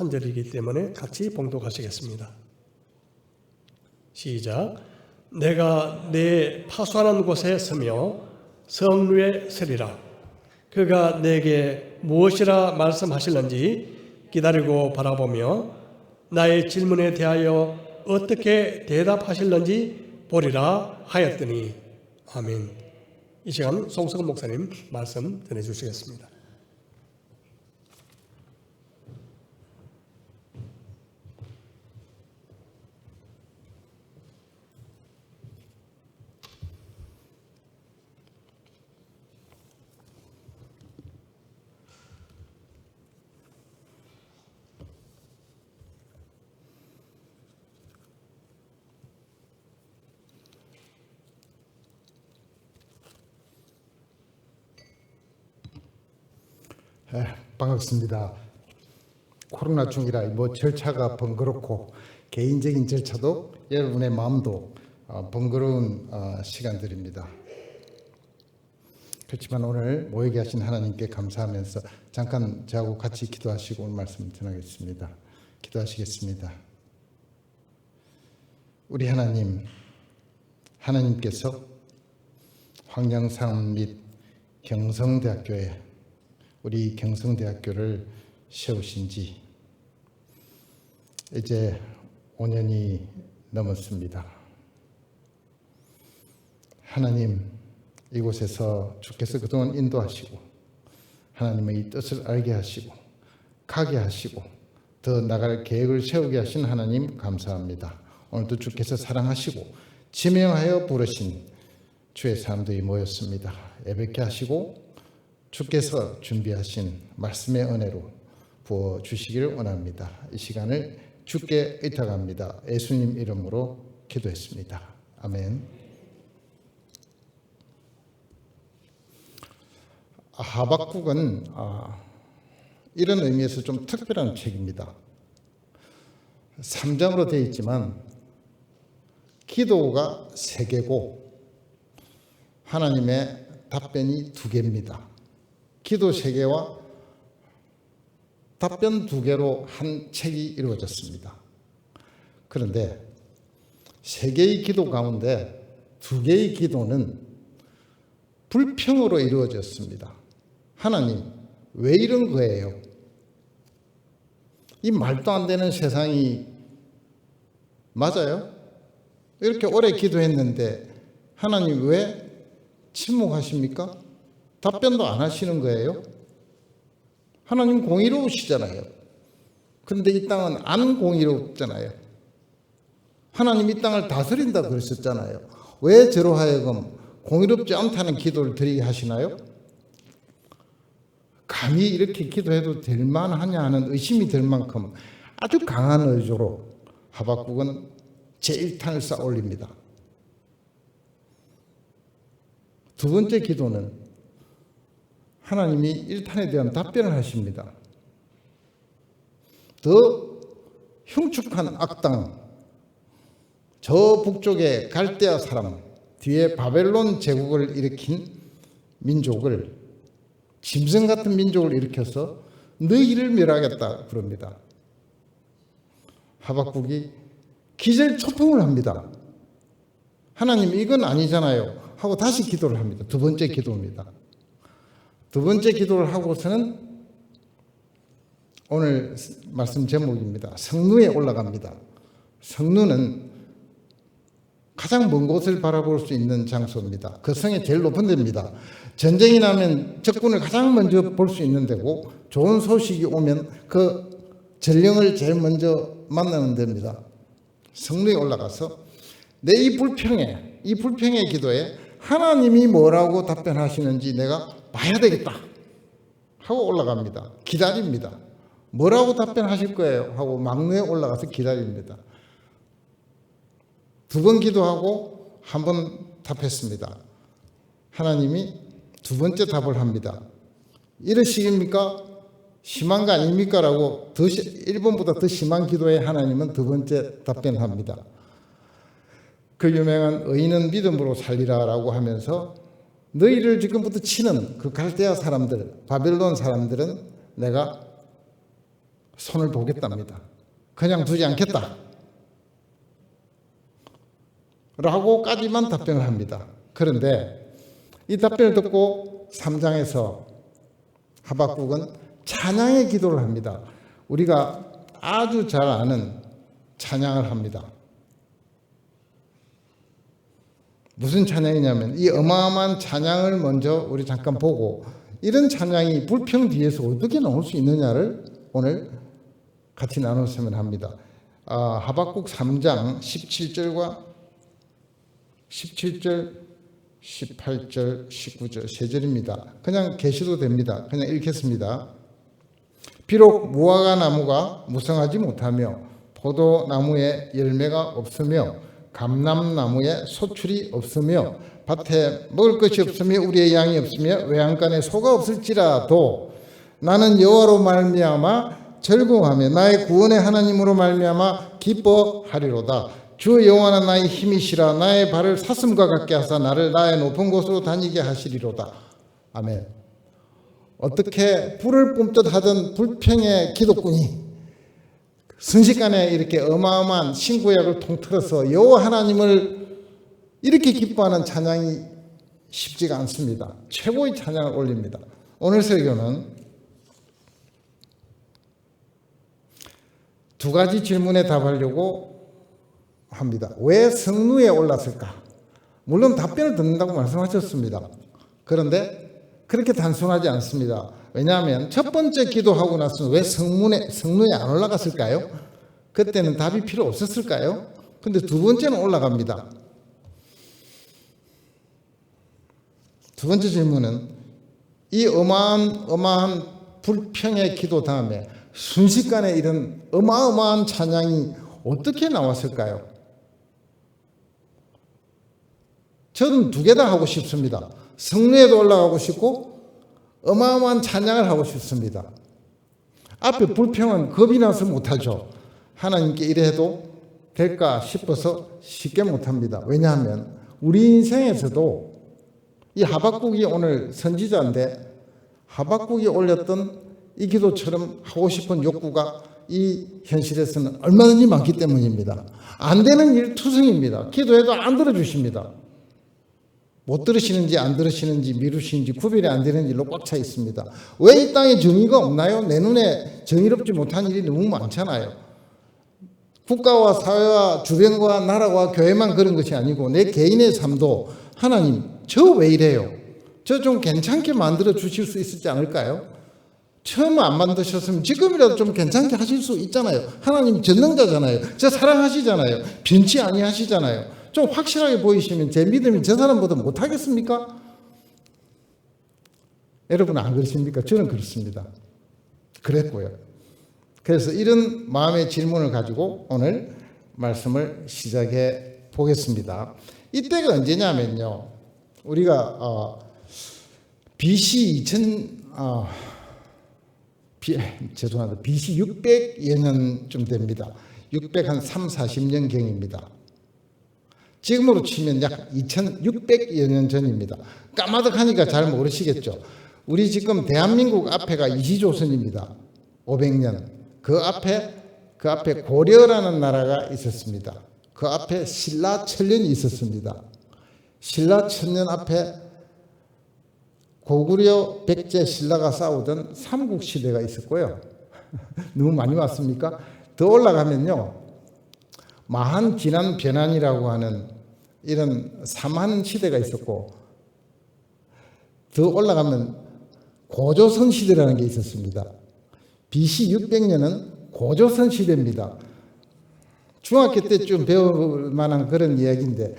한 절이기 때문에 같이 봉독하시겠습니다. 시작. 내가 내 파수하는 곳에 서며 성루에 서리라. 그가 내게 무엇이라 말씀하실는지 기다리고 바라보며 나의 질문에 대하여 어떻게 대답하실는지 보리라 하였더니. 아멘. 이 시간 송석은 목사님 말씀 전해주시겠습니다. 반갑습니다. 코로나 중이라 절차가 번거롭고 개인적인 절차도 여러분의 마음도 번거로운 시간들입니다. 그렇지만 오늘 모이게 하신 하나님께 감사하면서 잠깐 저하고 같이 기도하시고 오늘 말씀 전하겠습니다. 기도하시겠습니다. 우리 하나님께서 황령산 및 경성대학교에 우리 경성대학교를 세우신 지 이제 5년이 넘었습니다. 하나님, 이곳에서 주께서 그동안 인도하시고 하나님의 뜻을 알게 하시고 가게 하시고 더 나갈 계획을 세우게 하신 하나님 감사합니다. 오늘도 주께서 사랑하시고 지명하여 부르신 주의 사람들이 모였습니다. 예배케 하시고 주께서 준비하신 말씀의 은혜로 부어주시기를 원합니다. 이 시간을 주께 의탁합니다. 예수님 이름으로 기도했습니다. 아멘. 하박국은 이런 의미에서 좀 특별한 책입니다. 3장으로 되어 있지만 기도가 3개고 하나님의 답변이 2개입니다. 기도 3개와 답변 2개로 한 책이 이루어졌습니다. 그런데 3개의 기도 가운데 2개의 기도는 불평으로 이루어졌습니다. 하나님, 왜 이런 거예요? 이 말도 안 되는 세상이 맞아요? 이렇게 오래 기도했는데 하나님 왜 침묵하십니까? 답변도 안 하시는 거예요? 하나님 공의로우시잖아요. 그런데 이 땅은 안 공의롭잖아요. 하나님 이 땅을 다스린다 그러셨잖아요. 왜 저로 하여금 공의롭지 않다는 기도를 드리게 하시나요? 감히 이렇게 기도해도 될 만하냐 하는 의심이 들 만큼 아주 강한 의조로 하박국은 제1탄을 쌓아 올립니다. 두 번째 기도는 하나님이 1탄에 대한 답변을 하십니다. 더 흉측한 악당, 저 북쪽의 갈대아 사람, 뒤에 바벨론 제국을 일으킨 민족을, 짐승 같은 민족을 일으켜서 너희를 멸하겠다 그럽니다. 하박국이 기절초풍을 합니다. 하나님 이건 아니잖아요 하고 다시 기도를 합니다. 두 번째 기도입니다. 두 번째 기도를 하고서는 오늘 말씀 제목입니다. 성루에 올라갑니다. 성루는 가장 먼 곳을 바라볼 수 있는 장소입니다. 그 성의 제일 높은 데입니다. 전쟁이 나면 적군을 가장 먼저 볼 수 있는 데고 좋은 소식이 오면 그 전령을 제일 먼저 만나는 데입니다. 성루에 올라가서 내 이 불평의 기도에 하나님이 뭐라고 답변하시는지 내가 봐야 되겠다 하고 올라갑니다. 기다립니다. 뭐라고 답변하실 거예요 하고 막루에 올라가서 기다립니다. 2번 기도하고 1번 답했습니다. 하나님이 2번째 답을 합니다. 이러시깁니까? 심한 거 아닙니까? 라고 1번보다 더 심한 기도에 하나님은 2번째 답변을 합니다. 그 유명한 의인은 믿음으로 살리라 라고 하면서 너희를 지금부터 치는 그 갈대아 사람들, 바벨론 사람들은 내가 손을 보겠답니다. 그냥 두지 않겠다. 라고까지만 답변을 합니다. 그런데 이 답변을 듣고 3장에서 하박국은 찬양의 기도를 합니다. 우리가 아주 잘 아는 찬양을 합니다. 무슨 찬양이냐면 이 어마어마한 찬양을 먼저 우리 잠깐 보고 이런 찬양이 불평 뒤에서 어떻게 나올 수 있느냐를 오늘 같이 나눴으면 합니다. 하박국 3장 17절과 17절, 18절, 19절 세 절입니다. 그냥 계셔도 됩니다. 그냥 읽겠습니다. 비록 무화과 나무가 무성하지 못하며 포도나무에 열매가 없으며 감람나무에 소출이 없으며 밭에 먹을 것이 없으며 우리의 양이 없으며 외양간에 소가 없을지라도 나는 여호와로 말미암아 즐거워하며 나의 구원의 하나님으로 말미암아 기뻐하리로다. 주 여호와는 나의 힘이시라. 나의 발을 사슴과 같게 하사 나를 나의 높은 곳으로 다니게 하시리로다. 아멘. 어떻게 불을 뿜듯 하던 불평의 기도꾼이 순식간에 이렇게 어마어마한 신구약을 통틀어서 여호와 하나님을 이렇게 기뻐하는 찬양이 쉽지가 않습니다. 최고의 찬양을 올립니다. 오늘 설교는 두 가지 질문에 답하려고 합니다. 왜 성루에 올랐을까? 물론 답변을 듣는다고 말씀하셨습니다. 그런데 그렇게 단순하지 않습니다. 왜냐하면 첫 번째 기도하고 나서 왜 성루에 안 올라갔을까요? 그때는 답이 필요 없었을까요? 근데 두 번째는 올라갑니다. 두 번째 질문은 이 어마어마한 불평의 기도 다음에 순식간에 이런 어마어마한 찬양이 어떻게 나왔을까요? 저는 두 개 다 하고 싶습니다. 성루에도 올라가고 싶고 어마어마한 찬양을 하고 싶습니다. 앞에 불평은 겁이 나서 못하죠. 하나님께 이래도 될까 싶어서 쉽게 못합니다. 왜냐하면 우리 인생에서도 이 하박국이 오늘 선지자인데 하박국이 올렸던 이 기도처럼 하고 싶은 욕구가 이 현실에서는 얼마든지 많기 때문입니다. 안 되는 일 투성입니다. 기도해도 안 들어주십니다. 못 들으시는지 안 들으시는지 미루시는지 구별이 안 되는 일로 꽉 차 있습니다. 왜 이 땅에 정의가 없나요? 내 눈에 정의롭지 못한 일이 너무 많잖아요. 국가와 사회와 주변과 나라와 교회만 그런 것이 아니고 내 개인의 삶도 하나님 저 왜 이래요? 저 좀 괜찮게 만들어 주실 수 있지 않을까요? 처음 안 만드셨으면 지금이라도 좀 괜찮게 하실 수 있잖아요. 하나님 전능자잖아요. 저 사랑하시잖아요. 변치 아니하시잖아요. 좀 확실하게 보이시면 제 믿음이 저 사람보다 못하겠습니까? 여러분 안 그러십니까? 저는 그렇습니다. 그랬고요. 그래서 이런 마음의 질문을 가지고 오늘 말씀을 시작해 보겠습니다. 이때가 언제냐면요. 우리가 BC 600여 년쯤 됩니다. 600한 3, 40년경입니다. 지금으로 치면 약 2600여 년 전입니다. 까마득하니까 잘 모르시겠죠. 우리 지금 대한민국 앞에가 이시조선입니다. 500년. 그 앞에 고려라는 나라가 있었습니다. 그 앞에 신라천년이 있었습니다. 신라천년 앞에 고구려 백제 신라가 싸우던 삼국시대가 있었고요. 너무 많이 왔습니까? 더 올라가면요. 마한 진한 변한이라고 하는 이런 삼한 시대가 있었고 더 올라가면 고조선 시대라는 게 있었습니다. BC 600년은 고조선 시대입니다. 중학교 때쯤 배울 만한 그런 이야기인데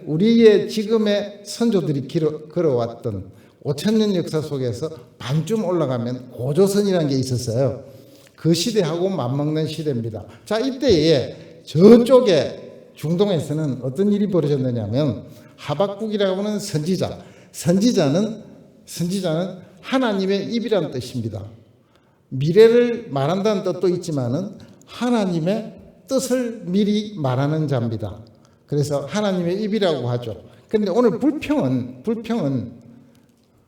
우리의 지금의 선조들이 걸어왔던 5,000년 역사 속에서 반쯤 올라가면 고조선이라는 게 있었어요. 그 시대하고 맞먹는 시대입니다. 자, 이때에 저쪽에 중동에서는 어떤 일이 벌어졌느냐면 하박국이라고 하는 선지자는 하나님의 입이라는 뜻입니다. 미래를 말한다는 뜻도 있지만은 하나님의 뜻을 미리 말하는 자입니다. 그래서 하나님의 입이라고 하죠. 그런데 오늘 불평은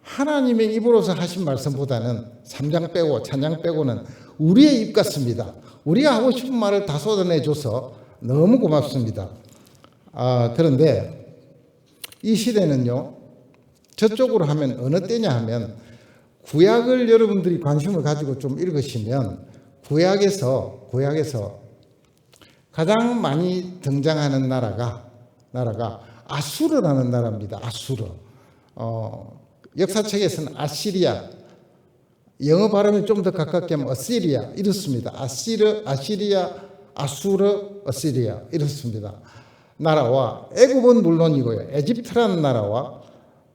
하나님의 입으로서 하신 말씀보다는 3장 빼고 찬양 빼고는 우리의 입 같습니다. 우리가 하고 싶은 말을 다 쏟아내줘서 너무 고맙습니다. 그런데 이 시대는요, 저쪽으로 하면 어느 때냐 하면, 구약을 여러분들이 관심을 가지고 좀 읽으시면 구약에서 가장 많이 등장하는 나라가 아수르라는 나라입니다. 아수르. 역사책에서는 아시리아, 영어 발음이 좀 더 가깝게 하면 어시리아 이렇습니다. 아시리아, 아수르, 어시리아 이렇습니다. 나라와 애굽은 물론이고요. 에집트라는 나라와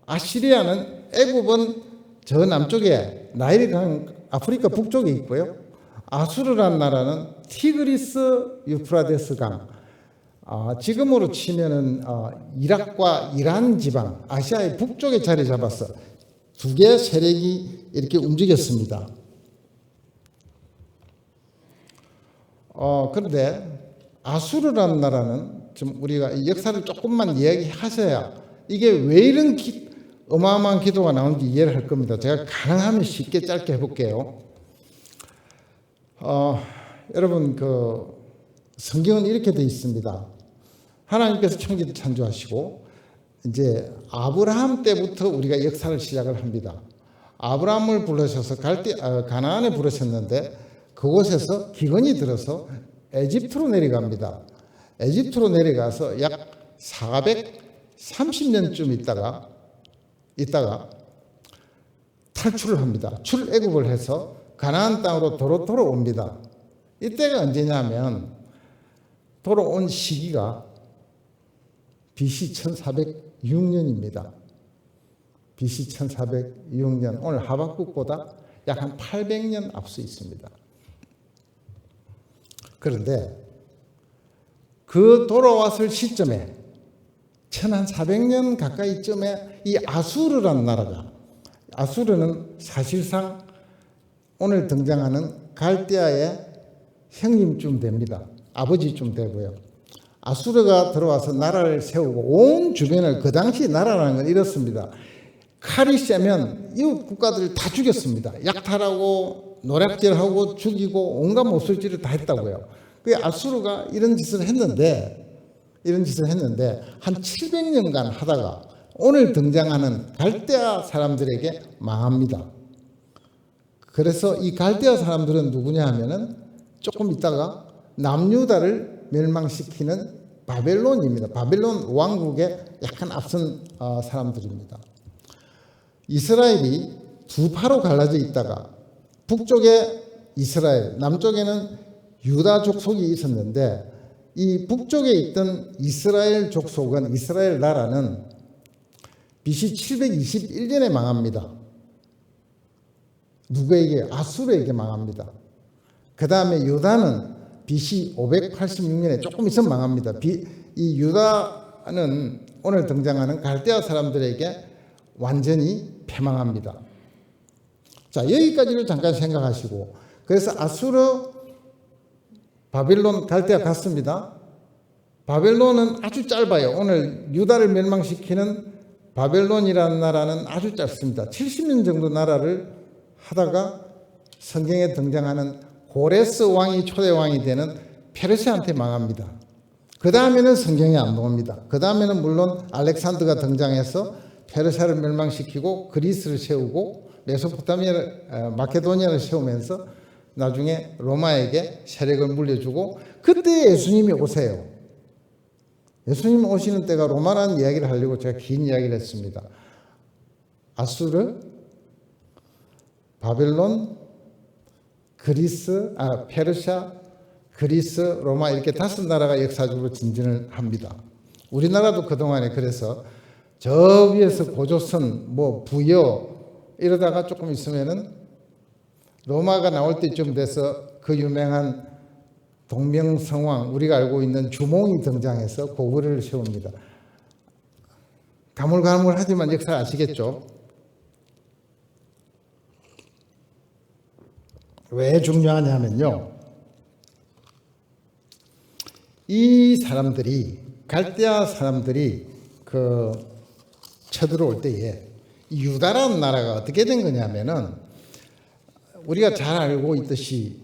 아시리아는 애굽은 저 남쪽에 나일강 아프리카 북쪽에 있고요. 아수르라는 나라는 티그리스 유프라데스 강, 지금으로 치면은 이락과 이란 지방, 아시아의 북쪽에 자리 잡아서 두 개의 세력이 이렇게 움직였습니다. 그런데 아수르라는 나라는 좀 우리가 이 역사를 조금만 이야기하셔야 이게 왜 이런 어마어마한 기도가 나오는지 이해를 할 겁니다. 제가 가능하면 쉽게 짧게 해볼게요. 여러분, 성경은 이렇게 되어 있습니다. 하나님께서 천지를 창조하시고 이제 아브라함 때부터 우리가 역사를 시작을 합니다. 아브라함을 부르셔서 가나안에 부르셨는데 그곳에서 기근이 들어서 에집트로 내려갑니다. 에집트로 내려가서 약 430년쯤 있다가 탈출을 합니다. 출애굽을 해서 가나안 땅으로 돌아옵니다. 이때가 언제냐면 돌아온 시기가 BC 1406년입니다. BC 1406년, 오늘 하박국보다 약 한 800년 앞서 있습니다. 그런데 그 돌아왔을 시점에 1400년 가까이쯤에 이 아수르라는 나라가, 아수르는 사실상 오늘 등장하는 갈대아의 형님쯤 됩니다. 아버지쯤 되고요. 아수르가 들어와서 나라를 세우고 온 주변을, 그 당시 나라라는 건 이렇습니다. 칼이 세면 이웃 국가들을 다 죽였습니다. 약탈하고 노략질하고 죽이고 온갖 못술질을 다 했다고요. 그 아수르가 이런 짓을 했는데 한 700년간 하다가 오늘 등장하는 갈대아 사람들에게 망합니다. 그래서 이 갈대아 사람들은 누구냐 하면은 조금 있다가 남유다를 멸망시키는 바벨론입니다. 바벨론 왕국의 약간 앞선 사람들입니다. 이스라엘이 두 파로 갈라져 있다가 북쪽에 이스라엘, 남쪽에는 유다 족속이 있었는데 이 북쪽에 있던 이스라엘 족속은, 이스라엘 나라는 BC 721년에 망합니다. 누구에게? 아수르에게 망합니다. 그 다음에 유다는 BC 586년에 조금 있으면 망합니다. 이 유다는 오늘 등장하는 갈대아 사람들에게 완전히 패망합니다. 자, 여기까지를 잠깐 생각하시고, 그래서 아수르, 바벨론, 갈대아 갔습니다. 바벨론은 아주 짧아요. 오늘 유다를 멸망시키는 바벨론이라는 나라는 아주 짧습니다. 70년 정도 나라를 하다가 성경에 등장하는 고레스 왕이 초대 왕이 되는 페르시아한테 망합니다. 그 다음에는 성경에 안 나옵니다. 그 다음에는 물론 알렉산더가 등장해서 페르시아를 멸망시키고 그리스를 세우고 마케도니아를 세우면서 나중에 로마에게 세력을 물려주고, 그때 예수님이 오세요. 예수님 오시는 때가 로마라는 이야기를 하려고 제가 긴 이야기를 했습니다. 아수르, 바벨론, 페르시아, 그리스, 로마 이렇게 5나라가 역사적으로 진전을 합니다. 우리나라도 그동안에 그래서 저 위에서 고조선, 부여 이러다가 조금 있으면은 로마가 나올 때쯤 돼서 그 유명한 동명성왕, 우리가 알고 있는 주몽이 등장해서 고구려를 세웁니다. 가물가물하지만 역사 아시겠죠? 왜 중요하냐면요, 이 사람들이, 갈대아 사람들이 쳐들어올 때에 유다라는 나라가 어떻게 된 거냐면은 우리가 잘 알고 있듯이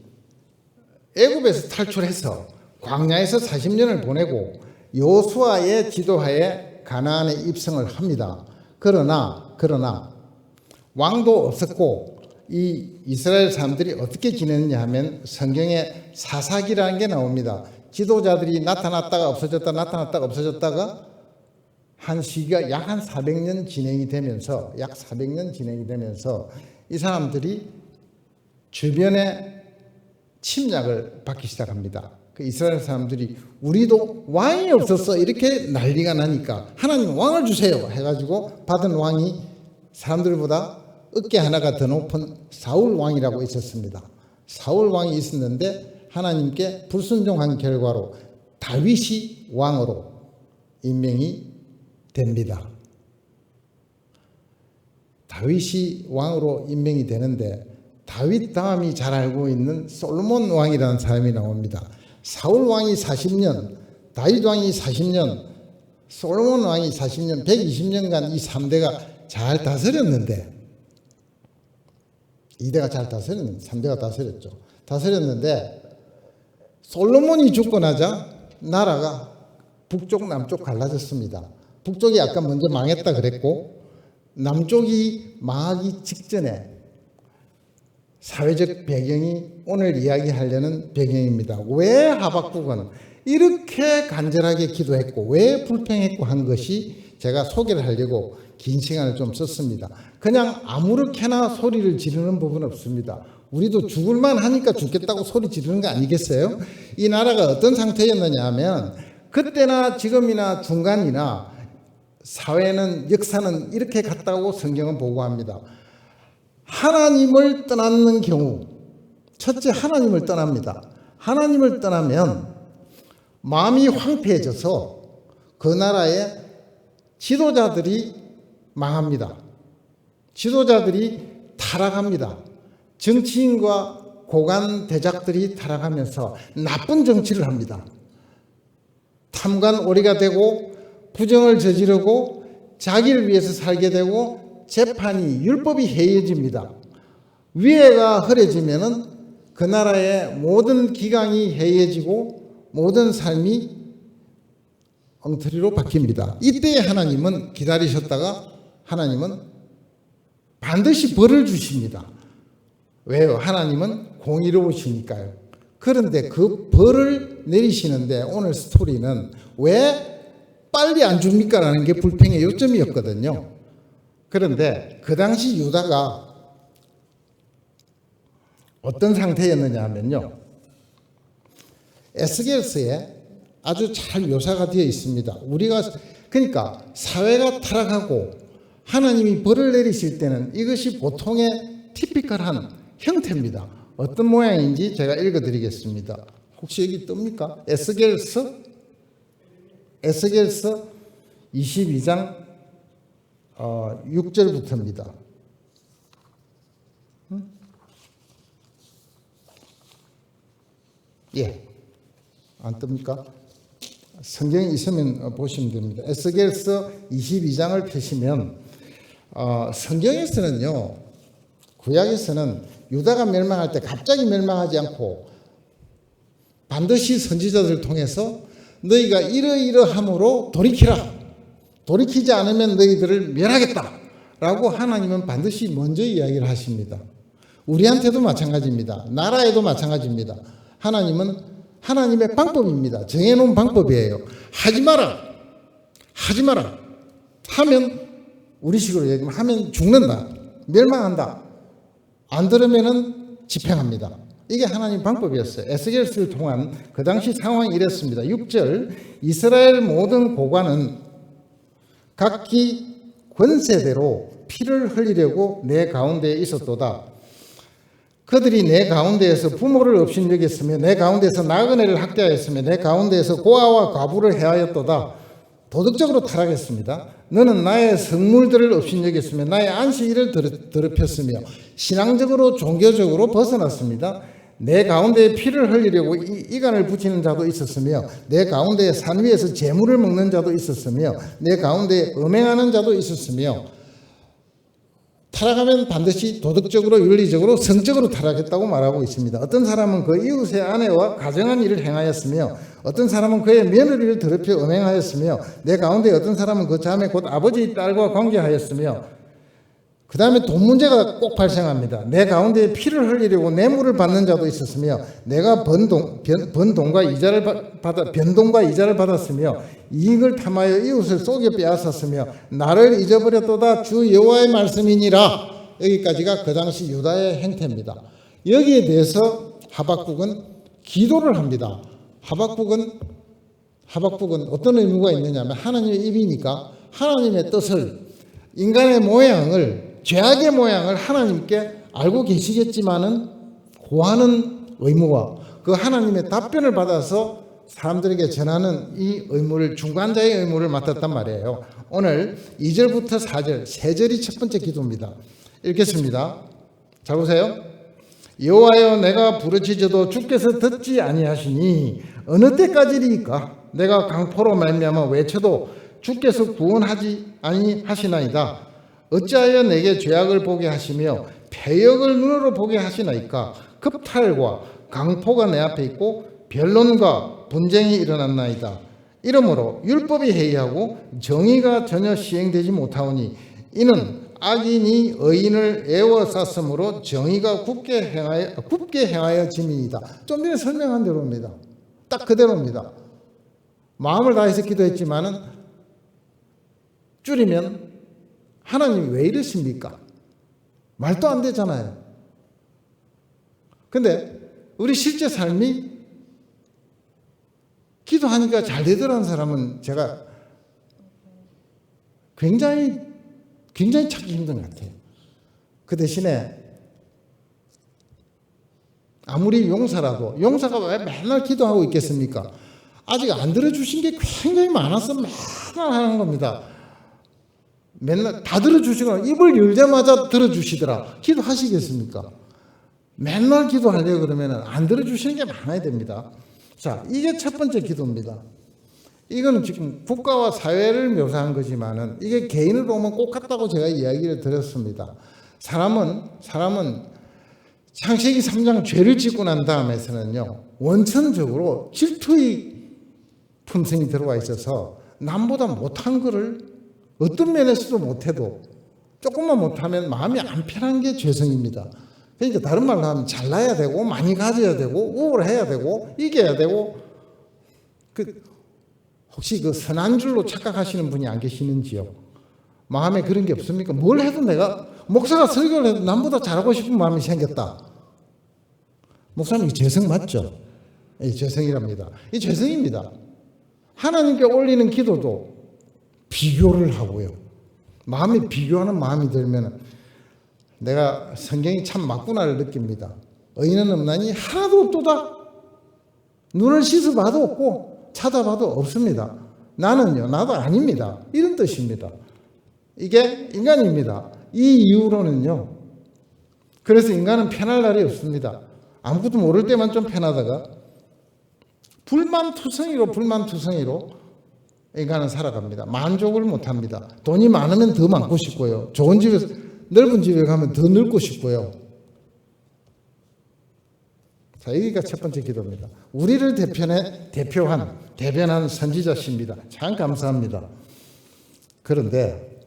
애굽에서 탈출해서 광야에서 40년을 보내고 여호수아의 지도하에 가나안에 입성을 합니다. 그러나 왕도 없었고 이 이스라엘 사람들이 어떻게 지냈냐 하면 성경에 사사기라는 게 나옵니다. 지도자들이 나타났다가 없어졌다가 한 시기가 약 한 400년 진행이 되면서 이 사람들이 주변에 침략을 받기 시작합니다. 그 이스라엘 사람들이 우리도 왕이 없었어 이렇게 난리가 나니까 하나님 왕을 주세요 해가지고 받은 왕이 사람들보다 어깨 하나가 더 높은 사울 왕이라고 있었습니다. 사울 왕이 있었는데 하나님께 불순종한 결과로 다윗이 왕으로 임명이 됩니다. 다윗이 왕으로 임명이 되는데 다윗 다음이 잘 알고 있는 솔로몬 왕이라는 사람이 나옵니다. 사울 왕이 40년, 다윗 왕이 40년, 솔로몬 왕이 40년, 120년간 이 3대가 잘 다스렸는데 2대가 잘 다스렸는데 3대가 다스렸죠. 다스렸는데 솔로몬이 죽고 나자 나라가 북쪽 남쪽 갈라졌습니다. 북쪽이 아까 먼저 망했다 그랬고 남쪽이 망하기 직전에 사회적 배경이 오늘 이야기하려는 배경입니다. 왜 하박국은 이렇게 간절하게 기도했고 왜 불평했고 한 것이 제가 소개를 하려고 긴 시간을 좀 썼습니다. 그냥 아무렇게나 소리를 지르는 법은 없습니다. 우리도 죽을만 하니까 죽겠다고 소리 지르는 거 아니겠어요? 이 나라가 어떤 상태였느냐 하면 그때나 지금이나 중간이나 사회는 역사는 이렇게 갔다고 성경은 보고합니다. 하나님을 떠나는 경우 첫째 하나님을 떠납니다. 하나님을 떠나면 마음이 황폐해져서 그 나라의 지도자들이 망합니다. 지도자들이 타락합니다. 정치인과 고관 대작들이 타락하면서 나쁜 정치를 합니다. 탐관오리가 되고 부정을 저지르고 자기를 위해서 살게 되고 재판이 율법이 해이해집니다. 위해가 흐려지면은 그 나라의 모든 기강이 해이해지고 모든 삶이 엉터리로 바뀝니다. 이때 하나님은 기다리셨다가 하나님은 반드시 벌을 주십니다. 왜요? 하나님은 공의로우시니까요. 그런데 그 벌을 내리시는데 오늘 스토리는 왜 빨리 안 줍니까? 라는 게 불평의 요점이었거든요. 그런데 그 당시 유다가 어떤 상태였느냐 하면요. 에스겔서에 아주 잘 묘사가 되어 있습니다. 그러니까 사회가 타락하고 하나님이 벌을 내리실 때는 이것이 보통의 티피컬한 형태입니다. 어떤 모양인지 제가 읽어드리겠습니다. 혹시 여기 뜹니까? 에스겔서 22장 6절부터입니다. 예, 안 뜹니까? 성경이 있으면 보시면 됩니다. 에스겔서 22장을 펴시면 성경에서는요, 구약에서는 유다가 멸망할 때 갑자기 멸망하지 않고 반드시 선지자들을 통해서 너희가 이러이러함으로 돌이키라. 돌이키지 않으면 너희들을 멸하겠다. 라고 하나님은 반드시 먼저 이야기를 하십니다. 우리한테도 마찬가지입니다. 나라에도 마찬가지입니다. 하나님은 하나님의 방법입니다. 정해놓은 방법이에요. 하지 마라. 하면 우리식으로 얘기하면 하면 죽는다. 멸망한다. 안 들으면은 집행합니다. 이게 하나님 방법이었어요. 에스겔서를 통한 그 당시 상황이 이랬습니다. 6절 이스라엘 모든 고관은 각기 권세대로 피를 흘리려고 내 가운데에 있었도다. 그들이 내 가운데에서 부모를 업신여겼으며 내 가운데에서 나그네를 학대하였으며 내 가운데에서 고아와 과부를 해하였도다. 도덕적으로 타락했습니다. 너는 나의 성물들을 업신여겼으며 나의 안식일을 더럽혔으며 신앙적으로 종교적으로 벗어났습니다. 내 가운데에 피를 흘리려고 이간을 붙이는 자도 있었으며 내 가운데에 산 위에서 재물을 먹는 자도 있었으며 내 가운데에 음행하는 자도 있었으며 다 타락하면 반드시 도덕적으로, 윤리적으로, 성적으로 타락했다고 말하고 있습니다. 어떤 사람은 그 이웃의 아내와 가정한 일을 행하였으며 어떤 사람은 그의 며느리를 더럽혀 음행하였으며 내 가운데 어떤 사람은 그 자매 곧 아버지의 딸과 관계하였으며 그 다음에 돈 문제가 꼭 발생합니다. 내 가운데 피를 흘리려고 뇌물을 받는 자도 있었으며 내가 변동과 이자를 받았으며 이익을 탐하여 이웃을 속여 빼앗았으며 나를 잊어버렸도다 주 여호와의 말씀이니라. 여기까지가 그 당시 유다의 행태입니다. 여기에 대해서 하박국은 기도를 합니다. 하박국은 어떤 의무가 있느냐면 하나님의 입이니까 하나님의 뜻을, 인간의 모양을, 죄악의 모양을 하나님께 알고 계시겠지만은 고하는 의무와 그 하나님의 답변을 받아서 사람들에게 전하는 이 의무를, 중간자의 의무를 맡았단 말이에요. 오늘 2절부터 4절, 3절이 첫 번째 기도입니다. 읽겠습니다. 잘 보세요. 여호와여, 내가 부르짖어도 주께서 듣지 아니하시니 어느 때까지리까? 내가 강포로 말미암아 외쳐도 주께서 구원하지 아니하시나이다. 어찌하여 내게 죄악을 보게 하시며 패역을 눈으로 보게 하시나이까? 급탈과 강포가 내 앞에 있고 변론과 분쟁이 일어났나이다. 이러므로 율법이 해이하고 정의가 전혀 시행되지 못하오니 이는 악인이 의인을 애워쌌으므로 정의가 굳게 행하여 짐이니이다. 좀 전에 설명한 대로입니다. 딱 그대로입니다. 마음을 다해서 기도했지만은 줄이면 하나님이 왜 이러십니까? 말도 안 되잖아요. 근데 우리 실제 삶이 기도하니까 잘 되더라는 사람은 제가 굉장히 찾기 힘든 것 같아요. 그 대신에 아무리 용사라도, 용사가 왜 맨날 기도하고 있겠습니까? 아직 안 들어주신 게 굉장히 많아서 맨날 하는 겁니다. 맨날 다 들어주시거나 입을 열자마자 들어주시더라. 기도하시겠습니까? 맨날 기도하려고 그러면 안 들어주시는 게 많아야 됩니다. 자, 이게 첫 번째 기도입니다. 이거는 지금 국가와 사회를 묘사한 거지만은 이게 개인을 보면 꼭 같다고 제가 이야기를 드렸습니다. 사람은 창세기 3장 죄를 짓고 난 다음에서는요, 원천적으로 질투의 품성이 들어와 있어서 남보다 못한 거를 어떤 면에서도 못해도 조금만 못하면 마음이 안 편한 게 죄성입니다. 그러니까 다른 말로 하면 잘나야 되고 많이 가져야 되고 우월해야 되고 이겨야 되고, 혹시 그 선한 줄로 착각하시는 분이 안 계시는지요? 마음에 그런 게 없습니까? 뭘 해도 내가, 목사가 설교를 해도 남보다 잘하고 싶은 마음이 생겼다. 목사님, 이 죄성 맞죠? 이 죄성이랍니다. 이 죄성입니다. 하나님께 올리는 기도도 비교를 하고요. 마음이 비교하는 마음이 들면 내가 성경이 참 맞구나를 느낍니다. 의인은 없나니 하나도 없도다. 눈을 씻어봐도 없고 찾아봐도 없습니다. 나도 아닙니다. 이런 뜻입니다. 이게 인간입니다. 이 이유로는요, 그래서 인간은 편할 날이 없습니다. 아무것도 모를 때만 좀 편하다가 불만투성이로 인간은 살아갑니다. 만족을 못합니다. 돈이 많으면 더 많고 싶고요. 좋은 집에, 넓은 집에 가면 더 늙고 싶고요. 자, 여기가 첫 번째 기도입니다. 우리를 대변한 선지자십니다. 참 감사합니다. 그런데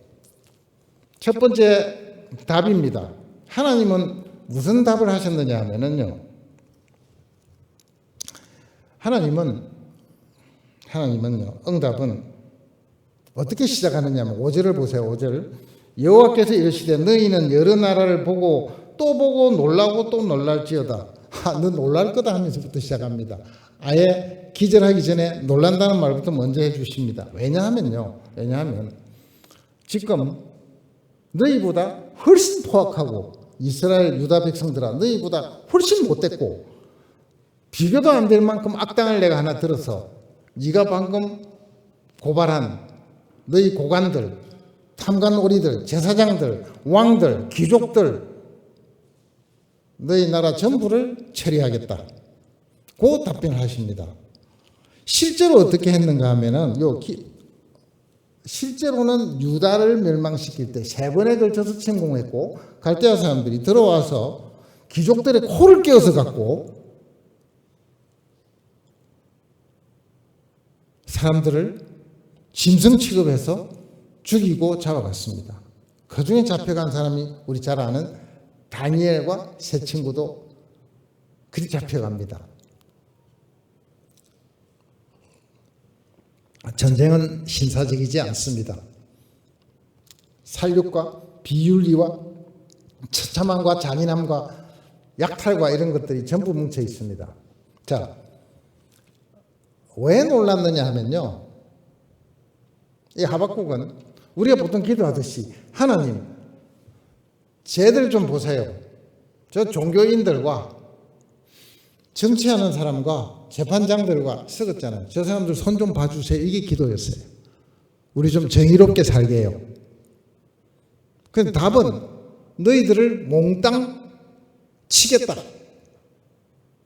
첫 번째 답입니다. 하나님은 무슨 답을 하셨느냐 하면은요, 하나님은요, 응답은 어떻게 시작하느냐 하면 5절을 보세요. 5절. 여호와께서 이르시되 너희는 여러 나라를 보고 또 보고 놀라고 또 놀랄지어다. 너 놀랄 거다 하면서부터 시작합니다. 아예 기절하기 전에 놀란다는 말부터 먼저 해주십니다. 왜냐하면 지금 너희보다 훨씬 포악하고 이스라엘 유다 백성들아 너희보다 훨씬 못됐고 비교도 안 될 만큼 악당을 내가 하나 들어서 네가 방금 고발한 너희 고관들, 탐관오리들, 제사장들, 왕들, 귀족들, 너희 나라 전부를 처리하겠다. 그 답변을 하십니다. 실제로 어떻게 했는가 하면은 실제로는 유다를 멸망시킬 때 3번에 걸쳐서 침공했고 갈대아 사람들이 들어와서 귀족들의 코를 깨어서 갖고 사람들을 짐승 취급해서 죽이고 잡아갔습니다. 그 중에 잡혀간 사람이 우리 잘 아는 다니엘과 세 친구도 그리 잡혀갑니다. 전쟁은 신사적이지 않습니다. 살육과 비윤리와 처참함과 잔인함과 약탈과 이런 것들이 전부 뭉쳐 있습니다. 자, 왜 놀랐느냐 하면요, 이 하박국은 우리가 보통 기도하듯이 하나님, 쟤들 좀 보세요. 저 종교인들과 정치하는 사람과 재판장들과 썩었잖아요. 저 사람들 손 좀 봐주세요. 이게 기도였어요. 우리 좀 정의롭게 살게 해요. 그런데 답은 너희들을 몽땅 치겠다.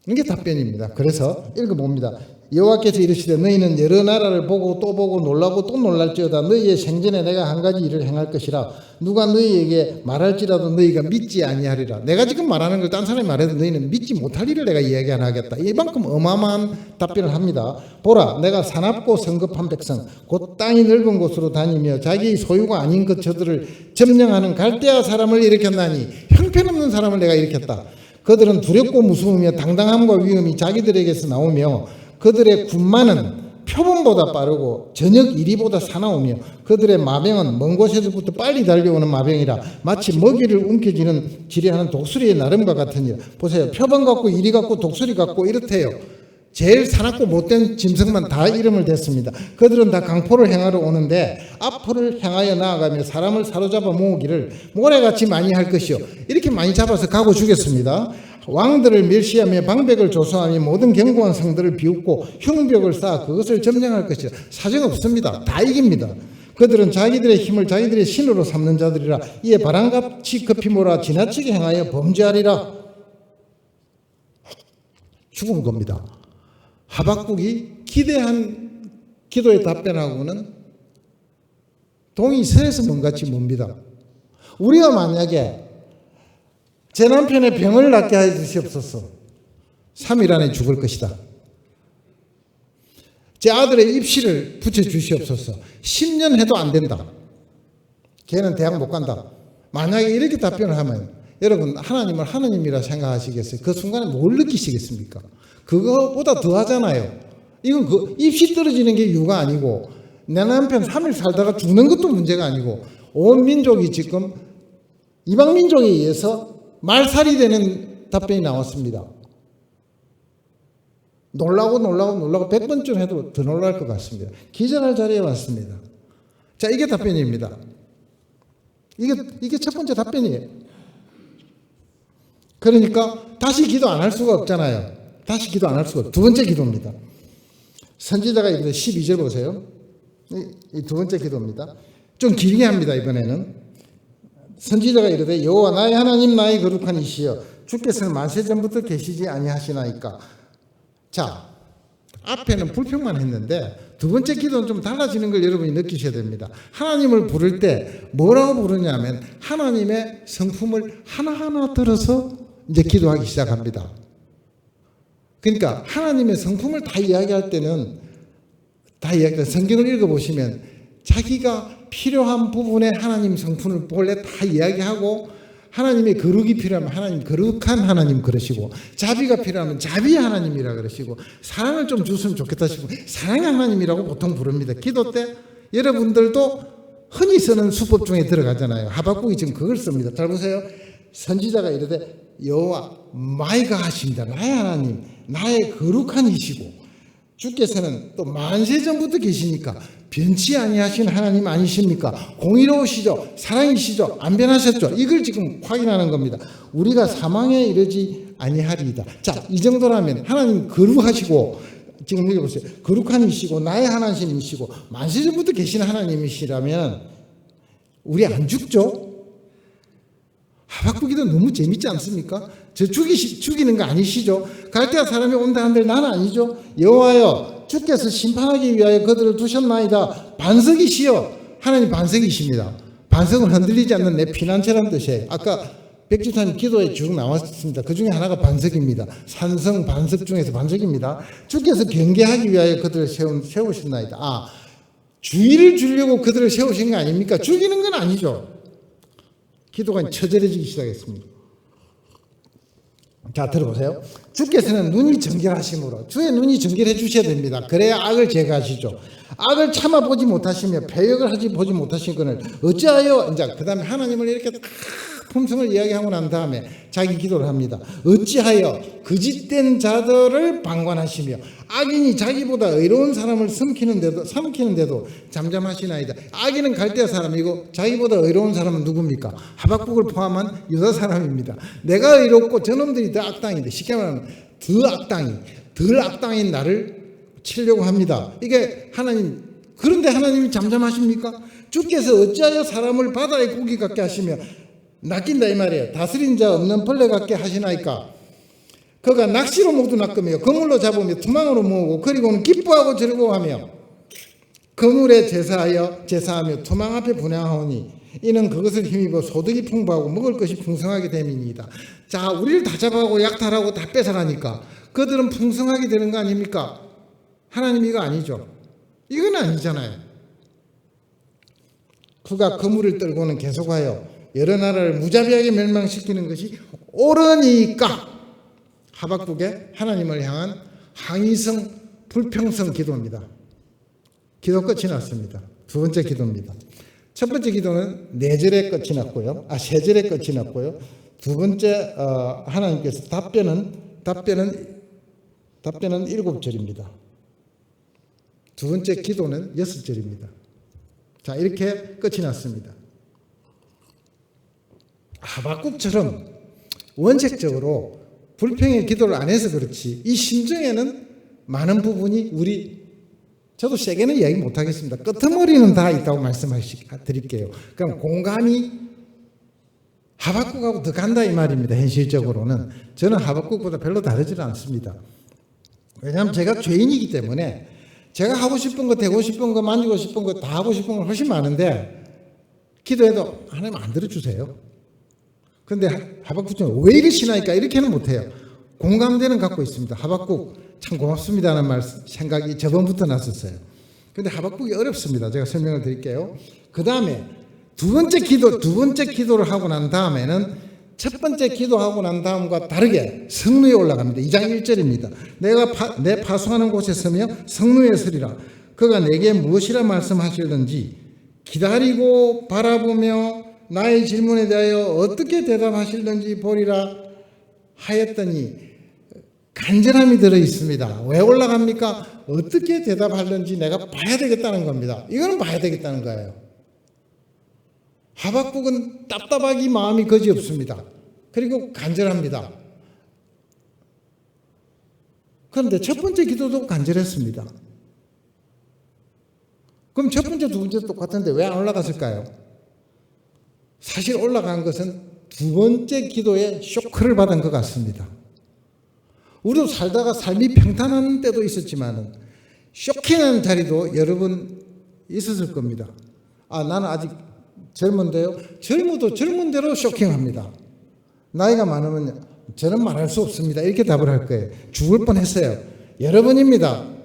이게 답변입니다. 그래서 읽어봅니다. 여호와께서 이르시되 너희는 여러 나라를 보고 또 보고 놀라고 또 놀랄지어다. 너희의 생전에 내가 한 가지 일을 행할 것이라. 누가 너희에게 말할지라도 너희가 믿지 아니하리라. 내가 지금 말하는 걸 딴 사람이 말해도 너희는 믿지 못할 일을 내가 이야기 안 하겠다. 이만큼 어마어마한 답변을 합니다. 보라, 내가 사납고 성급한 백성 곧 땅이 넓은 곳으로 다니며 자기 소유가 아닌 것 저들을 점령하는 갈대아 사람을 일으켰나니 형편없는 사람을 내가 일으켰다. 그들은 두렵고 무서우며 당당함과 위엄이 자기들에게서 나오며 그들의 군마는 표범보다 빠르고 저녁 이리보다 사나우며 그들의 마병은 먼 곳에서부터 빨리 달려오는 마병이라 마치 먹이를 움켜쥐는 지뢰하는 독수리의 나름과 같으니라. 보세요. 표범 같고 이리 같고 독수리 같고 이렇대요. 제일 사납고 못된 짐승만 다 이름을 댔습니다. 그들은 다 강포를 행하러 오는데 앞을 향하여 나아가며 사람을 사로잡아 모으기를 모래같이 많이 할 것이요. 이렇게 많이 잡아서 가고 주겠습니다. 왕들을 멸시하며 방백을 조성하며 모든 견고한 성들을 비웃고 흉벽을 쌓아 그것을 점령할 것이라. 사정 없습니다. 다 이깁니다. 그들은 자기들의 힘을 자기들의 신으로 삼는 자들이라. 이에 바람같이 급히 몰아 지나치게 행하여 범죄하리라. 죽은 겁니다. 하박국이 기대한 기도의 답변하고는 동이 서에서 먼같이 멉니다. 우리가 만약에 제 남편의 병을 낫게 해 주시옵소서. 3일 안에 죽을 것이다. 제 아들의 입시를 붙여 주시옵소서. 10년 해도 안 된다. 걔는 대학 못 간다. 만약에 이렇게 답변을 하면 여러분 하나님을 하나님이라 생각하시겠어요? 그 순간에 뭘 느끼시겠습니까? 그거보다 더 하잖아요. 이건 그 입시 떨어지는 게 이유가 아니고 내 남편 3일 살다가 죽는 것도 문제가 아니고 온 민족이 지금 이방 민족에 의해서 말살이 되는 답변이 나왔습니다. 놀라고 100번쯤 해도 더 놀랄 것 같습니다. 기절할 자리에 왔습니다. 자, 이게 답변입니다. 이게 첫 번째 답변이에요. 그러니까 다시 기도 안 할 수가 없잖아요. 다시 기도 안 할 수가 없어요. 두 번째 기도입니다. 선지자가 이제 12절 보세요. 이 두 번째 기도입니다. 좀 길게 합니다. 이번에는 선지자가 이르되 여호와 나의 하나님 나의 거룩한 이시여 주께서는 만세 전부터 계시지 아니하시나이까. 자, 앞에는 불평만 했는데 두 번째 기도는 좀 달라지는 걸 여러분이 느끼셔야 됩니다. 하나님을 부를 때 뭐라고 부르냐면 하나님의 성품을 하나하나 들어서 이제 기도하기 시작합니다. 그러니까 하나님의 성품을 다 이야기할 때는 성경을 읽어보시면 자기가 필요한 부분에 하나님 성품을 본래 다 이야기하고 하나님의 거룩이 필요하면 하나님 거룩한 하나님 그러시고 자비가 필요하면 자비 하나님이라 그러시고 사랑을 좀 주셨으면 좋겠다 싶으면 사랑의 하나님이라고 보통 부릅니다. 기도 때 여러분들도 흔히 쓰는 수법 중에 들어가잖아요. 하박국이 지금 그걸 씁니다. 잘 보세요. 선지자가 이르되 여호와 마이가 하십니다. 나의 하나님 나의 거룩한 이시고 주께서는 또 만세 전부터 계시니까 변치 아니하신 하나님 아니십니까? 공의로우시죠? 사랑이시죠? 안 변하셨죠? 이걸 지금 확인하는 겁니다. 우리가 사망에 이르지 아니하리이다. 자, 이 정도라면 하나님 거룩하시고 지금 읽어보세요. 거룩한 이시고 나의 하나님이시고 만세 전부터 계신 하나님이시라면 우리 안 죽죠? 하박국이도 너무 재밌지 않습니까? 저 죽이는 거 아니시죠? 갈대아 사람이 온다 한들 나는 아니죠? 여호와여 주께서 심판하기 위하여 그들을 두셨나이다. 반석이시여 하나님 반석이십니다. 반석은 흔들리지 않는 내 피난처라는 뜻이에요. 아까 백지사님 기도에 쭉 나왔습니다. 그 중에 하나가 반석입니다. 산성 반석 중에서 반석입니다. 주께서 경계하기 위하여 그들을 세우신나이다. 주의를 주려고 그들을 세우신 거 아닙니까? 죽이는 건 아니죠. 기도가 처절해지기 시작했습니다. 자, 들어보세요. 주께서는 눈이 정결하심으로 주의 눈이 정결해 주셔야 됩니다. 그래야 악을 제거하시죠. 악을 참아보지 못하시며 배역을 보지 못하신 것을 어찌하여, 이제 그 다음에 하나님을 이렇게 다 품성을 이야기하고 난 다음에 자기 기도를 합니다. 어찌하여 거짓된 자들을 방관하시며 악인이 자기보다 의로운 사람을 삼키는데도 잠잠하시나이다. 악인은 갈대아 사람이고 자기보다 의로운 사람은 누굽니까? 하박국을 포함한 유다 사람입니다. 내가 의롭고 저놈들이 더 악당인데, 쉽게 말하면 덜 악당인 나를 치려고 합니다. 이게 하나님, 그런데 하나님이 잠잠하십니까? 주께서 어찌하여 사람을 바다의 고기 같게 하시며 낚인다 이 말이에요. 다스린 자 없는 벌레 같게 하시나이까? 그가 낚시로 모두 낚으며 그물로 잡으며 투망으로 모으고 그리고는 기뻐하고 즐거워하며 그물에 제사하며 투망 앞에 분향하오니 이는 그것을 힘입어 소득이 풍부하고 먹을 것이 풍성하게 됨이니이다. 자, 우리를 다 잡아가고 약탈하고 다 뺏어가니까 그들은 풍성하게 되는 거 아닙니까? 하나님 이거 아니죠. 이건 아니잖아요. 그가 그물을 떨고는 계속하여 여러 나라를 무자비하게 멸망시키는 것이 옳으니까. 하박국의 하나님을 향한 항의성 불평성 기도입니다. 기도 끝이 났습니다. 두 번째 기도입니다. 첫 번째 기도는 4절에 끝이 났고요. 3절에 끝이 났고요. 두 번째 하나님께서 답변은 7절입니다. 두 번째 기도는 6절입니다. 자, 이렇게 끝이 났습니다. 하박국처럼 원색적으로 불평의 기도를 안 해서 그렇지 이 심정에는 많은 부분이 저도 세게는 이야기 못하겠습니다. 끄트머리는 다 있다고 말씀드릴게요. 그럼 공감이 하박국하고 더 간다 이 말입니다. 현실적으로는 저는 하박국보다 별로 다르지는 않습니다. 왜냐하면 제가 죄인이기 때문에 제가 하고 싶은 거, 되고 싶은 거, 만지고 싶은 거 다 하고 싶은 거 훨씬 많은데 기도해도 하나님 안 들어주세요. 그런데 하박국은 왜 이러시나니까 이렇게는 못해요. 공감대는 갖고 있습니다. 하박국 참 고맙습니다는 생각이 저번부터 났었어요. 그런데 하박국이 어렵습니다. 제가 설명을 드릴게요. 그 다음에 두 번째 기도를 하고 난 다음에는 첫 번째 기도하고 난 다음과 다르게 성루에 올라갑니다. 2장 1절입니다. 내가 내 파수하는 곳에 서며 성루에 서리라. 그가 내게 무엇이라 말씀하시든지 기다리고 바라보며 나의 질문에 대하여 어떻게 대답하실는지 보리라 하였더니 간절함이 들어 있습니다. 왜 올라갑니까? 어떻게 대답하는지 내가 봐야 되겠다는 겁니다. 이거는 봐야 되겠다는 거예요. 하박국은 답답하기 마음이 거지없습니다. 그리고 간절합니다. 그런데 첫 번째 기도도 간절했습니다. 그럼 첫 번째, 두 번째 똑같은데 왜 안 올라갔을까요? 사실 올라간 것은 두 번째 기도에 쇼크를 받은 것 같습니다. 우리도 살다가 삶이 평탄한 때도 있었지만 쇼킹한 자리도 여러 번 있었을 겁니다. 나는 아직 젊은데요. 젊어도 젊은 대로 쇼킹합니다. 나이가 많으면 저는 말할 수 없습니다. 이렇게 답을 할 거예요. 죽을 뻔했어요. 여러 번입니다.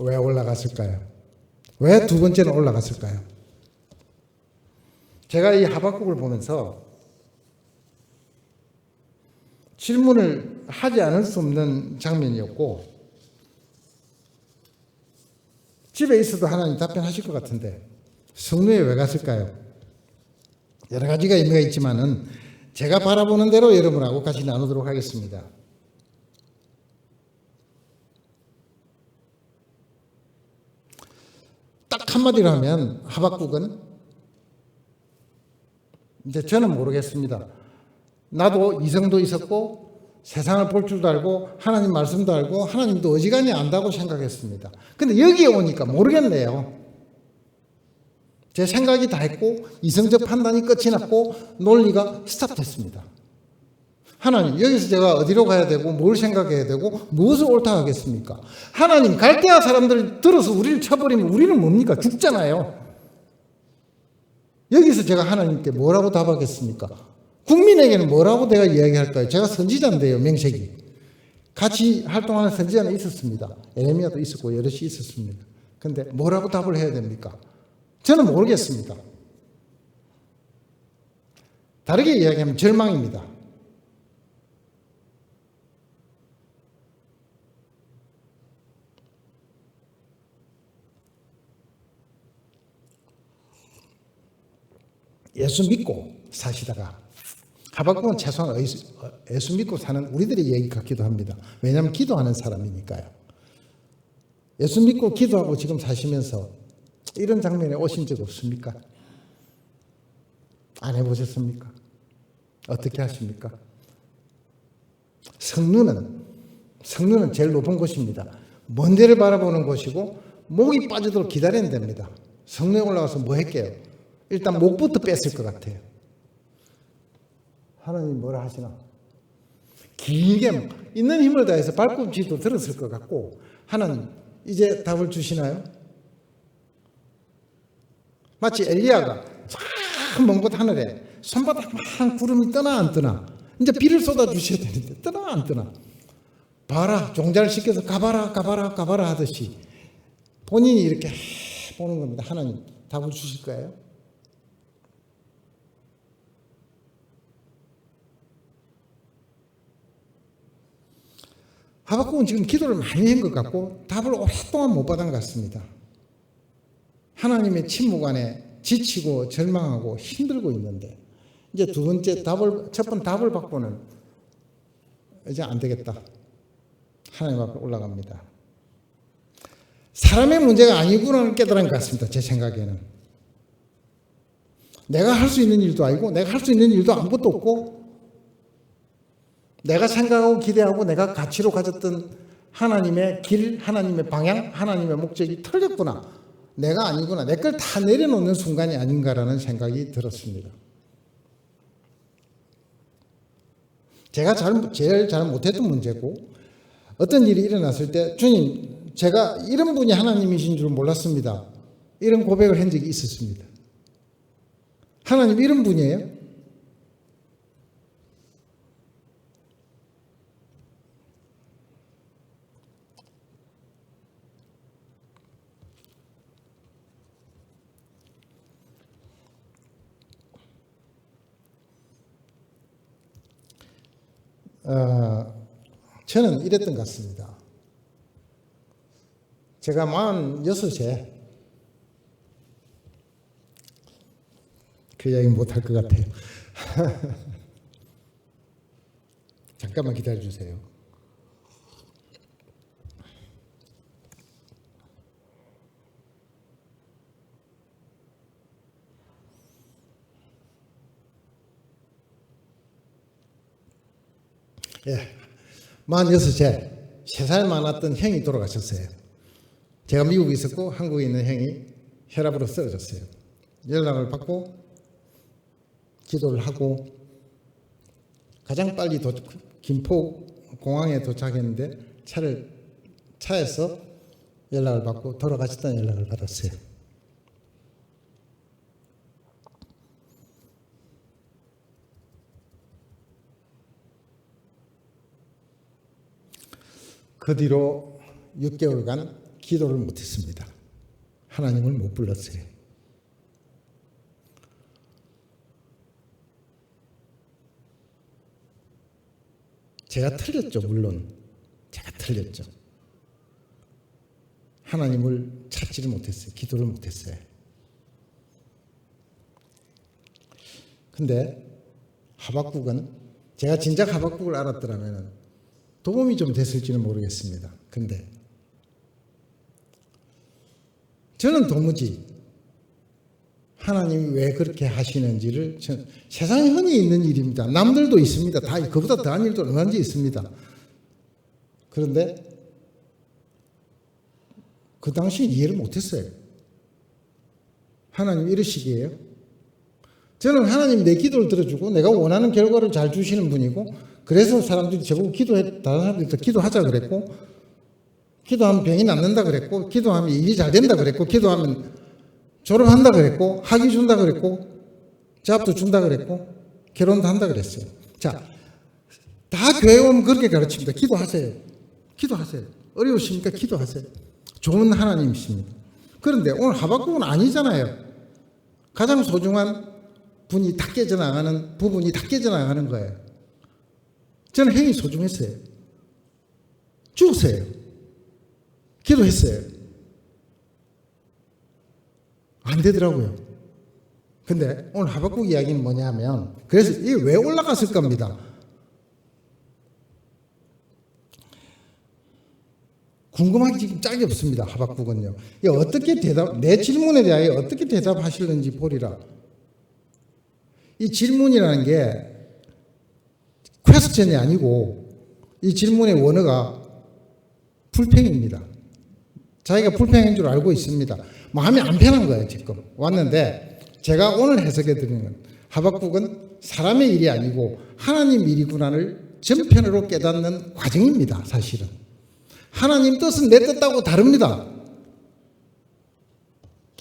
왜 올라갔을까요? 왜 두 번째는 올라갔을까요? 제가 이 하박국을 보면서 질문을 하지 않을 수 없는 장면이었고 집에 있어도 하나님 답변하실 것 같은데 성루에 왜 갔을까요? 여러 가지가 의미가 있지만은 제가 바라보는 대로 여러분하고 같이 나누도록 하겠습니다. 딱 한마디로 하면 하박국은 이제 저는 모르겠습니다. 나도 이성도 있었고 세상을 볼 줄도 알고 하나님 말씀도 알고 하나님도 어지간히 안다고 생각했습니다. 근데 여기에 오니까 모르겠네요. 제 생각이 다 했고 이성적 판단이 끝이 났고 논리가 스탑됐습니다. 하나님, 여기서 제가 어디로 가야 되고 뭘 생각해야 되고 무엇을 옳다 하겠습니까? 하나님, 갈대아 사람들 들어서 우리를 쳐버리면 우리는 뭡니까? 죽잖아요. 여기서 제가 하나님께 뭐라고 답하겠습니까? 국민에게는 뭐라고 내가 이야기할까요? 제가 선지자인데요, 명색이. 같이 활동하는 선지자는 있었습니다. 에레미야도 있었고 여럿이 있었습니다. 근데 뭐라고 답을 해야 됩니까? 저는 모르겠습니다. 다르게 이야기하면 절망입니다. 예수 믿고 사시다가 하박국은 최소한 예수 믿고 사는 우리들의 얘기 같기도 합니다. 왜냐하면 기도하는 사람이니까요. 예수 믿고 기도하고 지금 사시면서 이런 장면에 오신 적 없습니까? 안 해보셨습니까? 어떻게 하십니까? 성루는 제일 높은 곳입니다. 먼 데를 바라보는 곳이고 목이 빠지도록 기다려야 됩니다. 성루에 올라가서 뭐 할게요? 일단 목부터 뺐을 것 같아요. 하나님 뭐라 하시나? 길게 있는 힘을 다해서 발꿈치도 들었을 것 같고, 하나님 이제 답을 주시나요? 마치 엘리야가 먼 곳 하늘에 손바닥만 구름이 뜨나 안 뜨나, 이제 비를 쏟아 주셔야 되는데 뜨나 안 뜨나, 봐라, 종자를 시켜서 가봐라 하듯이 본인이 이렇게 보는 겁니다. 하나님 답을 주실 거예요? 하박국은 지금 기도를 많이 한 것 같고 답을 오랫동안 못 받은 것 같습니다. 하나님의 침묵 안에 지치고 절망하고 힘들고 있는데, 이제 첫 번 답을 받고는 이제 안 되겠다. 하나님 앞에 올라갑니다. 사람의 문제가 아니구나를 깨달은 것 같습니다. 제 생각에는. 내가 할 수 있는 일도 아니고 내가 할 수 있는 일도 아무것도 없고, 내가 생각하고 기대하고 내가 가치로 가졌던 하나님의 길, 하나님의 방향, 하나님의 목적이 틀렸구나. 내가 아니구나. 내 걸 다 내려놓는 순간이 아닌가라는 생각이 들었습니다. 제가 제일 잘 못했던 문제고, 어떤 일이 일어났을 때 주님, 제가 이런 분이 하나님이신 줄 몰랐습니다. 이런 고백을 한 적이 있었습니다. 하나님 이런 분이에요? 저는 이랬던 것 같습니다. 제가 46에, 그 이야기 못할 것 같아요. 잠깐만 기다려 주세요. 예, 46에 3살 많았던 형이 돌아가셨어요. 제가 미국에 있었고 한국에 있는 형이 혈압으로 쓰러졌어요. 연락을 받고 기도를 하고 가장 빨리 김포 공항에 도착했는데 차에서 연락을 받고 돌아가셨다는 연락을 받았어요. 그 뒤로 6개월간 기도를 못했습니다. 하나님을 못 불렀어요. 제가 틀렸죠, 물론. 제가 틀렸죠. 하나님을 찾지를 못했어요. 기도를 못했어요. 근데 하박국은, 제가 진작 하박국을 알았더라면 도움이 좀 됐을지는 모르겠습니다. 근데 저는 도무지 하나님이 왜 그렇게 하시는지를, 세상에 흔히 있는 일입니다. 남들도 있습니다. 다 그보다 더한 일도 얼마든지 있습니다. 그런데 그 당시 이해를 못했어요. 하나님 이러시기에요? 저는 하나님 내 기도를 들어주고 내가 원하는 결과를 잘 주시는 분이고 그래서 사람들이 저보고 다른 사람들이 기도하자 그랬고, 기도하면 병이 낫는다 그랬고, 기도하면 일이 잘 된다 그랬고, 기도하면 졸업한다 그랬고, 학위 준다 그랬고, 잡도 준다 그랬고, 결혼도 한다 그랬어요. 자, 다 교회 오면 그렇게 가르칩니다. 기도하세요. 기도하세요. 어려우십니까? 기도하세요. 좋은 하나님이십니다. 그런데 오늘 하박국은 아니잖아요. 가장 소중한 분이 다 깨져나가는 부분이 다 깨져나가는 거예요. 저는 행위 소중했어요. 죽었어요. 기도했어요. 안 되더라고요. 근데 오늘 하박국 이야기는 뭐냐 하면, 그래서 이게 왜 올라갔을 겁니다. 궁금하기 지금 짝이 없습니다. 하박국은요. 내 질문에 대하여 어떻게 대답하실는지 보리라. 이 질문이라는 게 퀘스천이 아니고, 이 질문의 원어가 불평입니다. 자기가 불평인 줄 알고 있습니다. 마음이 안 편한 거예요. 지금 왔는데, 제가 오늘 해석해 드리는 건, 하박국은 사람의 일이 아니고 하나님 일이구나를 전편으로 깨닫는 과정입니다. 사실은 하나님 뜻은 내 뜻하고 다릅니다.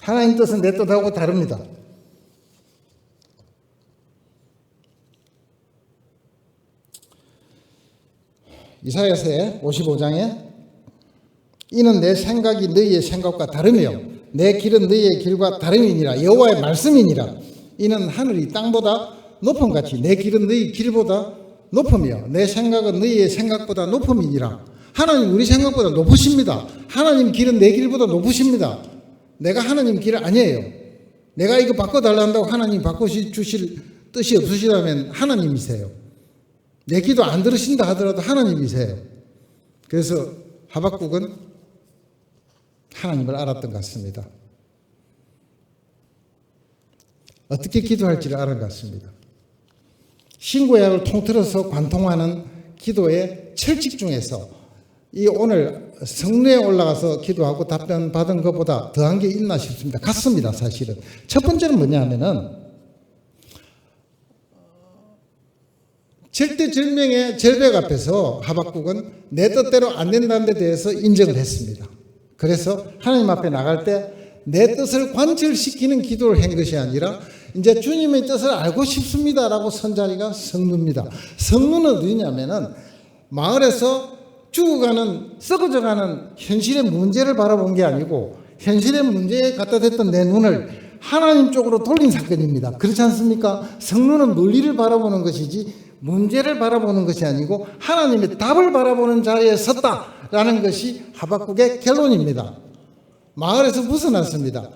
하나님 뜻은 내 뜻하고 다릅니다. 이사야서의 55장에 이는 내 생각이 너희의 생각과 다르며 내 길은 너희의 길과 다름이니라. 여호와의 말씀이니라. 이는 하늘이 땅보다 높음같이 내 길은 너희 길보다 높으며 내 생각은 너희의 생각보다 높음이니라. 하나님 우리 생각보다 높으십니다. 하나님 길은 내 길보다 높으십니다. 내가 하나님 길 아니에요. 내가 이거 바꿔달란다고 하나님 바꿔주실 뜻이 없으시다면 하나님이세요. 내 기도 안 들으신다 하더라도 하나님이세요. 그래서 하박국은 하나님을 알았던 것 같습니다. 어떻게 기도할지를 알은 것 같습니다. 신구약을 통틀어서 관통하는 기도의 철칙 중에서 이 오늘 성례에 올라가서 기도하고 답변 받은 것보다 더한 게 있나 싶습니다. 같습니다. 사실은. 첫 번째는 뭐냐 하면은 절대절명의 절벽 앞에서 하박국은 내 뜻대로 안 된다는 데 대해서 인정을 했습니다. 그래서 하나님 앞에 나갈 때 내 뜻을 관철시키는 기도를 한 것이 아니라 이제 주님의 뜻을 알고 싶습니다라고 선 자리가 성루입니다. 성루는 어디냐면은 마을에서 죽어가는 썩어져가는 현실의 문제를 바라본 게 아니고 현실의 문제에 갖다 댔던 내 눈을 하나님 쪽으로 돌린 사건입니다. 그렇지 않습니까? 성루는 논리를 바라보는 것이지 문제를 바라보는 것이 아니고 하나님의 답을 바라보는 자리에 섰다라는 것이 하박국의 결론입니다. 마을에서 벗어났습니다.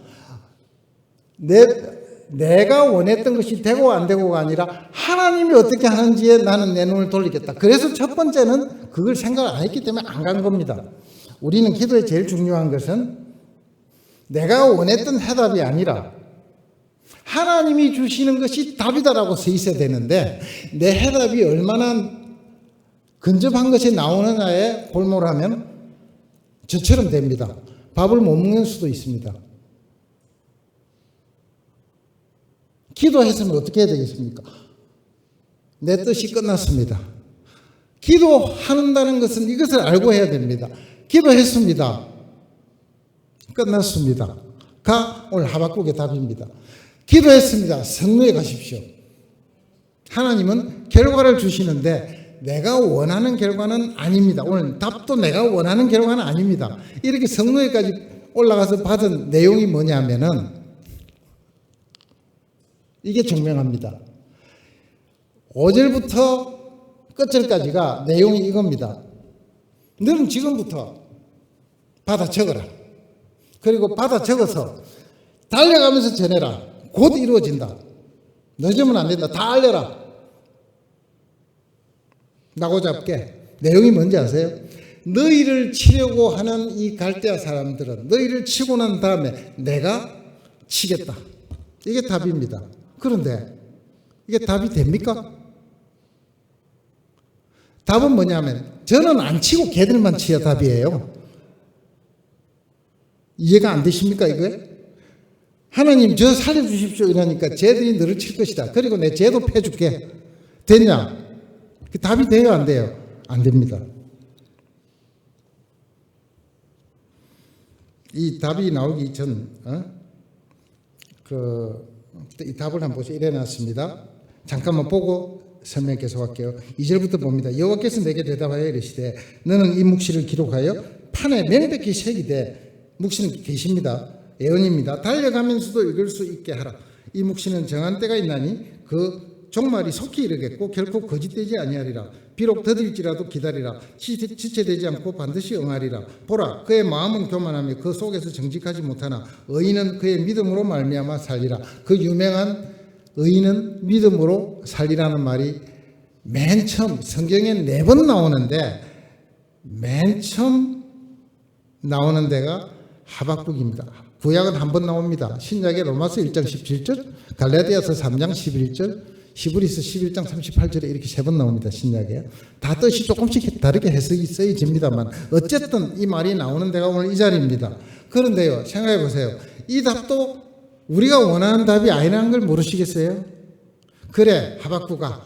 내가 원했던 것이 되고 안 되고가 아니라 하나님이 어떻게 하는지에 나는 내 눈을 돌리겠다. 그래서 첫 번째는 그걸 생각을 안 했기 때문에 안 간 겁니다. 우리는 기도에 제일 중요한 것은 내가 원했던 해답이 아니라 하나님이 주시는 것이 답이다라고 서 있어야 되는데 내 해답이 얼마나 근접한 것이 나오느냐에 골몰하면 저처럼 됩니다. 밥을 못 먹는 수도 있습니다. 기도했으면 어떻게 해야 되겠습니까? 내 뜻이 끝났습니다. 기도한다는 것은 이것을 알고 해야 됩니다. 기도했습니다. 끝났습니다. 가 오늘 하박국의 답입니다. 기도했습니다. 성루에 가십시오. 하나님은 결과를 주시는데 내가 원하는 결과는 아닙니다. 오늘 답도 내가 원하는 결과는 아닙니다. 이렇게 성루에까지 올라가서 받은 내용이 뭐냐면은 이게 증명합니다. 5절부터 끝절까지가 내용이 이겁니다. 너는 지금부터 받아 적어라. 그리고 받아 적어서 달려가면서 전해라. 곧 이루어진다. 늦으면 안 된다. 다 알려라. 나고 잡게. 내용이 뭔지 아세요? 너희를 치려고 하는 이 갈대아 사람들은 너희를 치고 난 다음에 내가 치겠다. 이게 답입니다. 그런데 이게 답이 됩니까? 답은 뭐냐면 저는 안 치고 걔들만 치야 답이에요. 이해가 안 되십니까 이거에? 하나님 저 살려주십시오 이러니까 쟤들이 너를 칠 것이다. 그리고 내 쟤도 패줄게. 됐냐? 그 답이 돼요, 안 돼요? 안 됩니다. 이 답이 나오기 전, 이 답을 한번 보세요. 이래 놨습니다. 잠깐만 보고 설명 계속할게요. 2절부터 봅니다. 여호와께서 내게 대답하여 이르시되 너는 이 묵시를 기록하여 판에 명백히 새기되, 묵시는 계십니다. 예언입니다. 달려가면서도 읽을 수 있게 하라. 이 묵시는 정한 때가 있나니 그 종말이 속히 이르겠고 결코 거짓되지 아니하리라. 비록 더딜지라도 기다리라. 지체되지 않고 반드시 응하리라. 보라, 그의 마음은 교만하며 그 속에서 정직하지 못하나 의인은 그의 믿음으로 말미암아 살리라. 그 유명한 의인은 믿음으로 살리라는 말이 맨 처음 성경에 4번 나오는데, 맨 처음 나오는 데가 하박국입니다. 구약은 한 번 나옵니다. 신약에 로마서 1장 17절, 갈라디아서 3장 11절, 히브리서 11장 38절에 이렇게 3번 나옵니다. 신약에. 다 뜻이 조금씩 다르게 해석이 쓰여집니다만 어쨌든 이 말이 나오는 데가 오늘 이 자리입니다. 그런데요, 생각해 보세요. 이 답도 우리가 원하는 답이 아니라는 걸 모르시겠어요? 그래, 하박국아,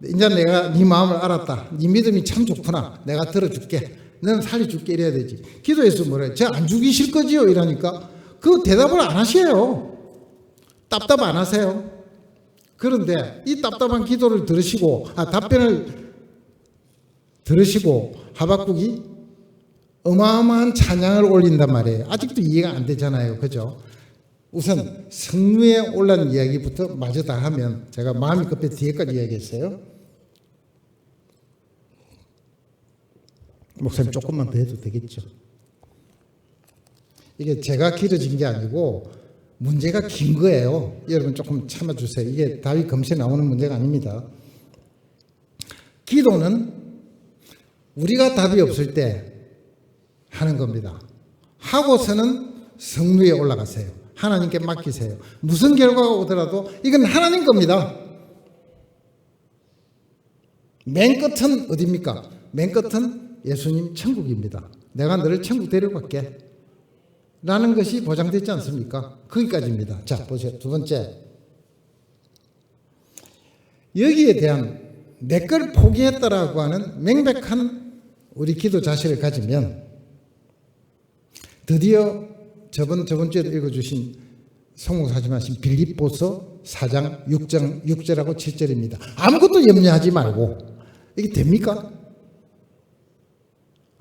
이제 내가 네 마음을 알았다. 네 믿음이 참 좋구나. 내가 들어줄게. 너는 살려줄게. 이래야 되지. 기도해서 뭐래? 저 안 죽이실 거지요? 이러니까 그 대답을 안 하셔요. 답답 안 하세요. 그런데 이 답답한 기도를 들으시고, 답변을 들으시고 하박국이 어마어마한 찬양을 올린단 말이에요. 아직도 이해가 안 되잖아요. 그죠? 우선 성루에 올라는 이야기부터 마저 다 하면, 제가 마음이 급해서 뒤에까지 이야기했어요. 목사님 조금만 더 해도 되겠죠? 이게 제가 길어진 게 아니고 문제가 긴 거예요. 여러분 조금 참아주세요. 이게 답이 금세 나오는 문제가 아닙니다. 기도는 우리가 답이 없을 때 하는 겁니다. 하고서는 성루에 올라가세요. 하나님께 맡기세요. 무슨 결과가 오더라도 이건 하나님 겁니다. 맨 끝은 어디입니까? 맨 끝은 예수님 천국입니다. 내가 너를 천국 데려갈게 라는 것이 보장되지 않습니까? 거기까지입니다. 자, 보세요. 두 번째, 여기에 대한 내 걸 포기했다라고 하는 명백한 우리 기도 자세를 가지면, 드디어 저번 주에도 읽어주신 성목사님 하신 빌립보서 4장 6절하고 7절입니다. 아무것도 염려하지 말고, 이게 됩니까?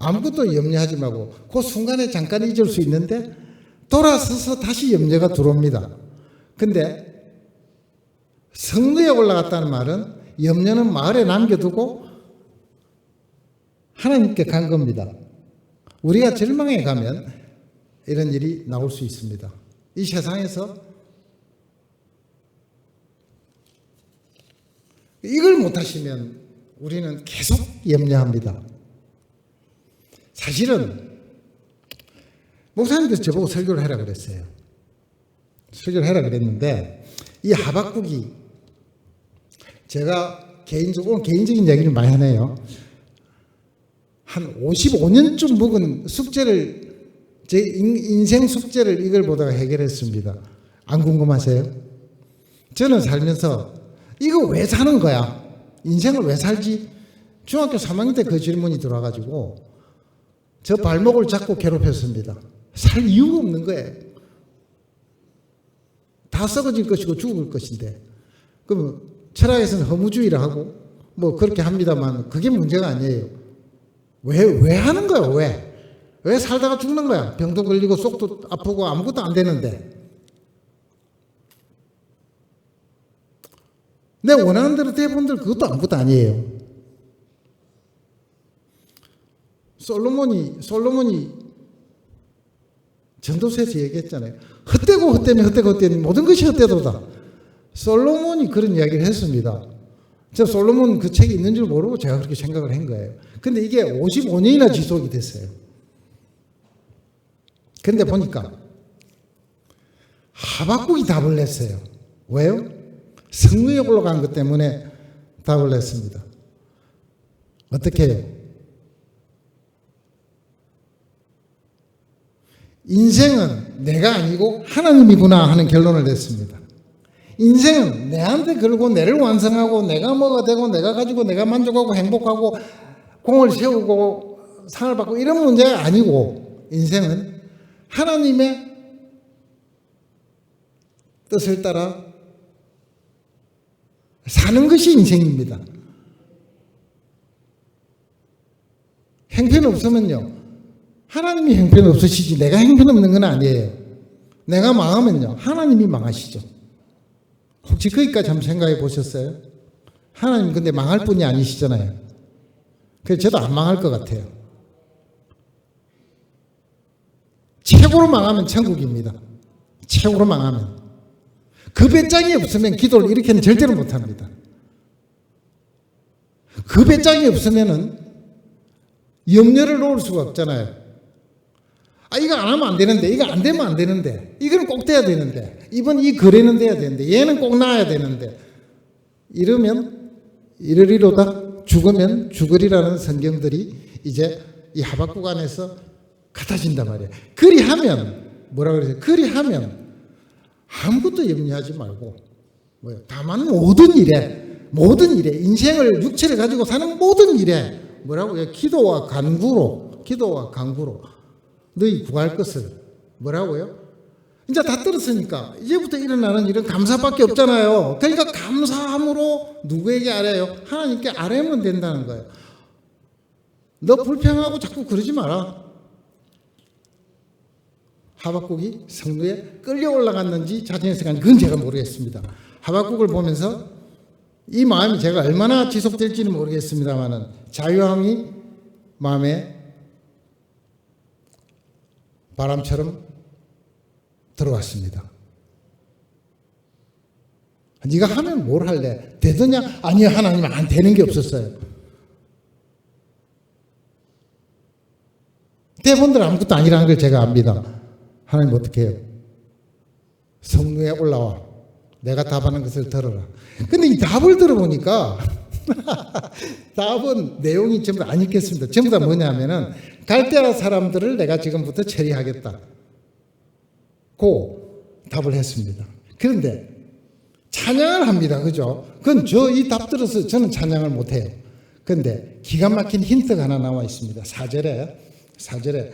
아무것도 염려하지 말고 그 순간에 잠깐 잊을 수 있는데 돌아서서 다시 염려가 들어옵니다. 근데 성루에 올라갔다는 말은 염려는 마을에 남겨두고 하나님께 간 겁니다. 우리가 절망에 가면 이런 일이 나올 수 있습니다. 이 세상에서 이걸 못하시면 우리는 계속 염려합니다. 사실은 목사님께서 저보고 설교를 하라 그랬어요. 설교를 하라 그랬는데 이 하박국이, 제가 오늘 개인적인 얘기를 많이 하네요. 한 55년쯤 묵은 숙제를, 제 인생 숙제를 이걸 보다가 해결했습니다. 안 궁금하세요? 저는 살면서 이거 왜 사는 거야? 인생을 왜 살지? 중학교 3학년 때 그 질문이 들어와가지고 저 발목을 잡고 괴롭혔습니다. 살 이유가 없는 거예요. 다 썩어질 것이고 죽을 것인데. 그럼 철학에서는 허무주의를 하고 뭐 그렇게 합니다만 그게 문제가 아니에요. 왜 하는 거야? 왜 살다가 죽는 거야? 병도 걸리고 속도 아프고 아무것도 안 되는데. 내 원하는 대로 대본들 그것도 아무것도 아니에요. 솔로몬이 전도서에서 얘기했잖아요. 헛되니 모든 것이 헛되도다. 솔로몬이 그런 이야기를 했습니다. 저 솔로몬 그 책이 있는 줄 모르고 제가 그렇게 생각을 한 거예요. 근데 이게 55년이나 지속이 됐어요. 근데 보니까 하박국이 답을 냈어요. 왜요? 성루에 올라간 것 때문에 답을 냈습니다. 어떻게 해요? 인생은 내가 아니고 하나님이구나 하는 결론을 냈습니다. 인생은 내한테 걸고 내를 완성하고 내가 뭐가 되고 내가 가지고 내가 만족하고 행복하고 공을 세우고 상을 받고 이런 문제가 아니고 인생은 하나님의 뜻을 따라 사는 것이 인생입니다. 형편없으면요. 하나님이 형편없으시지 내가 형편없는 건 아니에요. 내가 망하면요. 하나님이 망하시죠. 혹시 거기까지 한번 생각해 보셨어요? 하나님 근데 망할 분이 아니시잖아요. 그래서 저도 안 망할 것 같아요. 최고로 망하면 천국입니다. 최고로 망하면. 그 배짱이 없으면 기도를 이렇게는 절대로 못합니다. 그 배짱이 없으면은 염려를 놓을 수가 없잖아요. 이거 안 하면 안 되는데, 이거 안 되면 안 되는데, 이거는 꼭 돼야 되는데, 이번 이 거래는 돼야 되는데, 얘는 꼭 나와야 되는데, 이러면 이르리로다 죽으면 죽으리라는 성경들이 이제 이 하박국 안에서 같아진단 말이에요. 그리하면 뭐라 그러세요? 그리하면 아무것도 염려하지 말고 다만 모든 일에 인생을 육체를 가지고 사는 모든 일에 뭐라고요? 기도와 간구로 너희 구할 것을 뭐라고요? 이제 다 들었으니까 이제부터 일어나는 일은 감사밖에 없잖아요. 그러니까 감사함으로 누구에게 아뢰요? 하나님께 아뢰면 된다는 거예요. 너 불평하고 자꾸 그러지 마라. 하박국이 성도에 끌려 올라갔는지 자진해서 간지 그건 제가 모르겠습니다. 하박국을 보면서 이 마음이 제가 얼마나 지속될지는 모르겠습니다만은 자유함이 마음에 바람처럼 들어왔습니다. 네가 하면 뭘 할래? 되더냐? 아니요, 하나님 안 되는 게 없었어요. 대부분들 아무것도 아니라는 걸 제가 압니다. 하나님 어떻게 해요? 성루에 올라와. 내가 답하는 것을 들어라. 근데 이 답을 들어보니까 답은 내용이 전부 안 읽겠습니다. 전부 다 뭐냐면은 갈대아 사람들을 내가 지금부터 처리하겠다. 고 답을 했습니다. 그런데 찬양을 합니다. 그죠? 그건 이 답 들어서 저는 찬양을 못해요. 그런데 기가 막힌 힌트가 하나 나와 있습니다. 4절에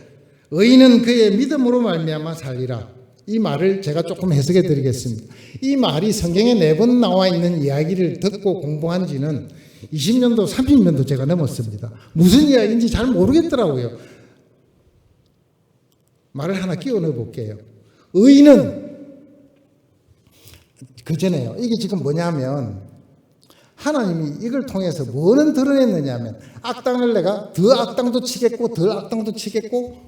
의인은 그의 믿음으로 말미암아 살리라. 이 말을 제가 조금 해석해 드리겠습니다. 이 말이 성경에 4번 나와 있는 이야기를 듣고 공부한 지는 20년도 30년도 제가 넘었습니다. 무슨 이야기인지 잘 모르겠더라고요. 말을 하나 끼워 넣어 볼게요. 의인은 그전에요. 이게 지금 뭐냐면 하나님이 이걸 통해서 뭐는 드러냈느냐면 악당을 내가 더 악당도 치겠고 덜 악당도 치겠고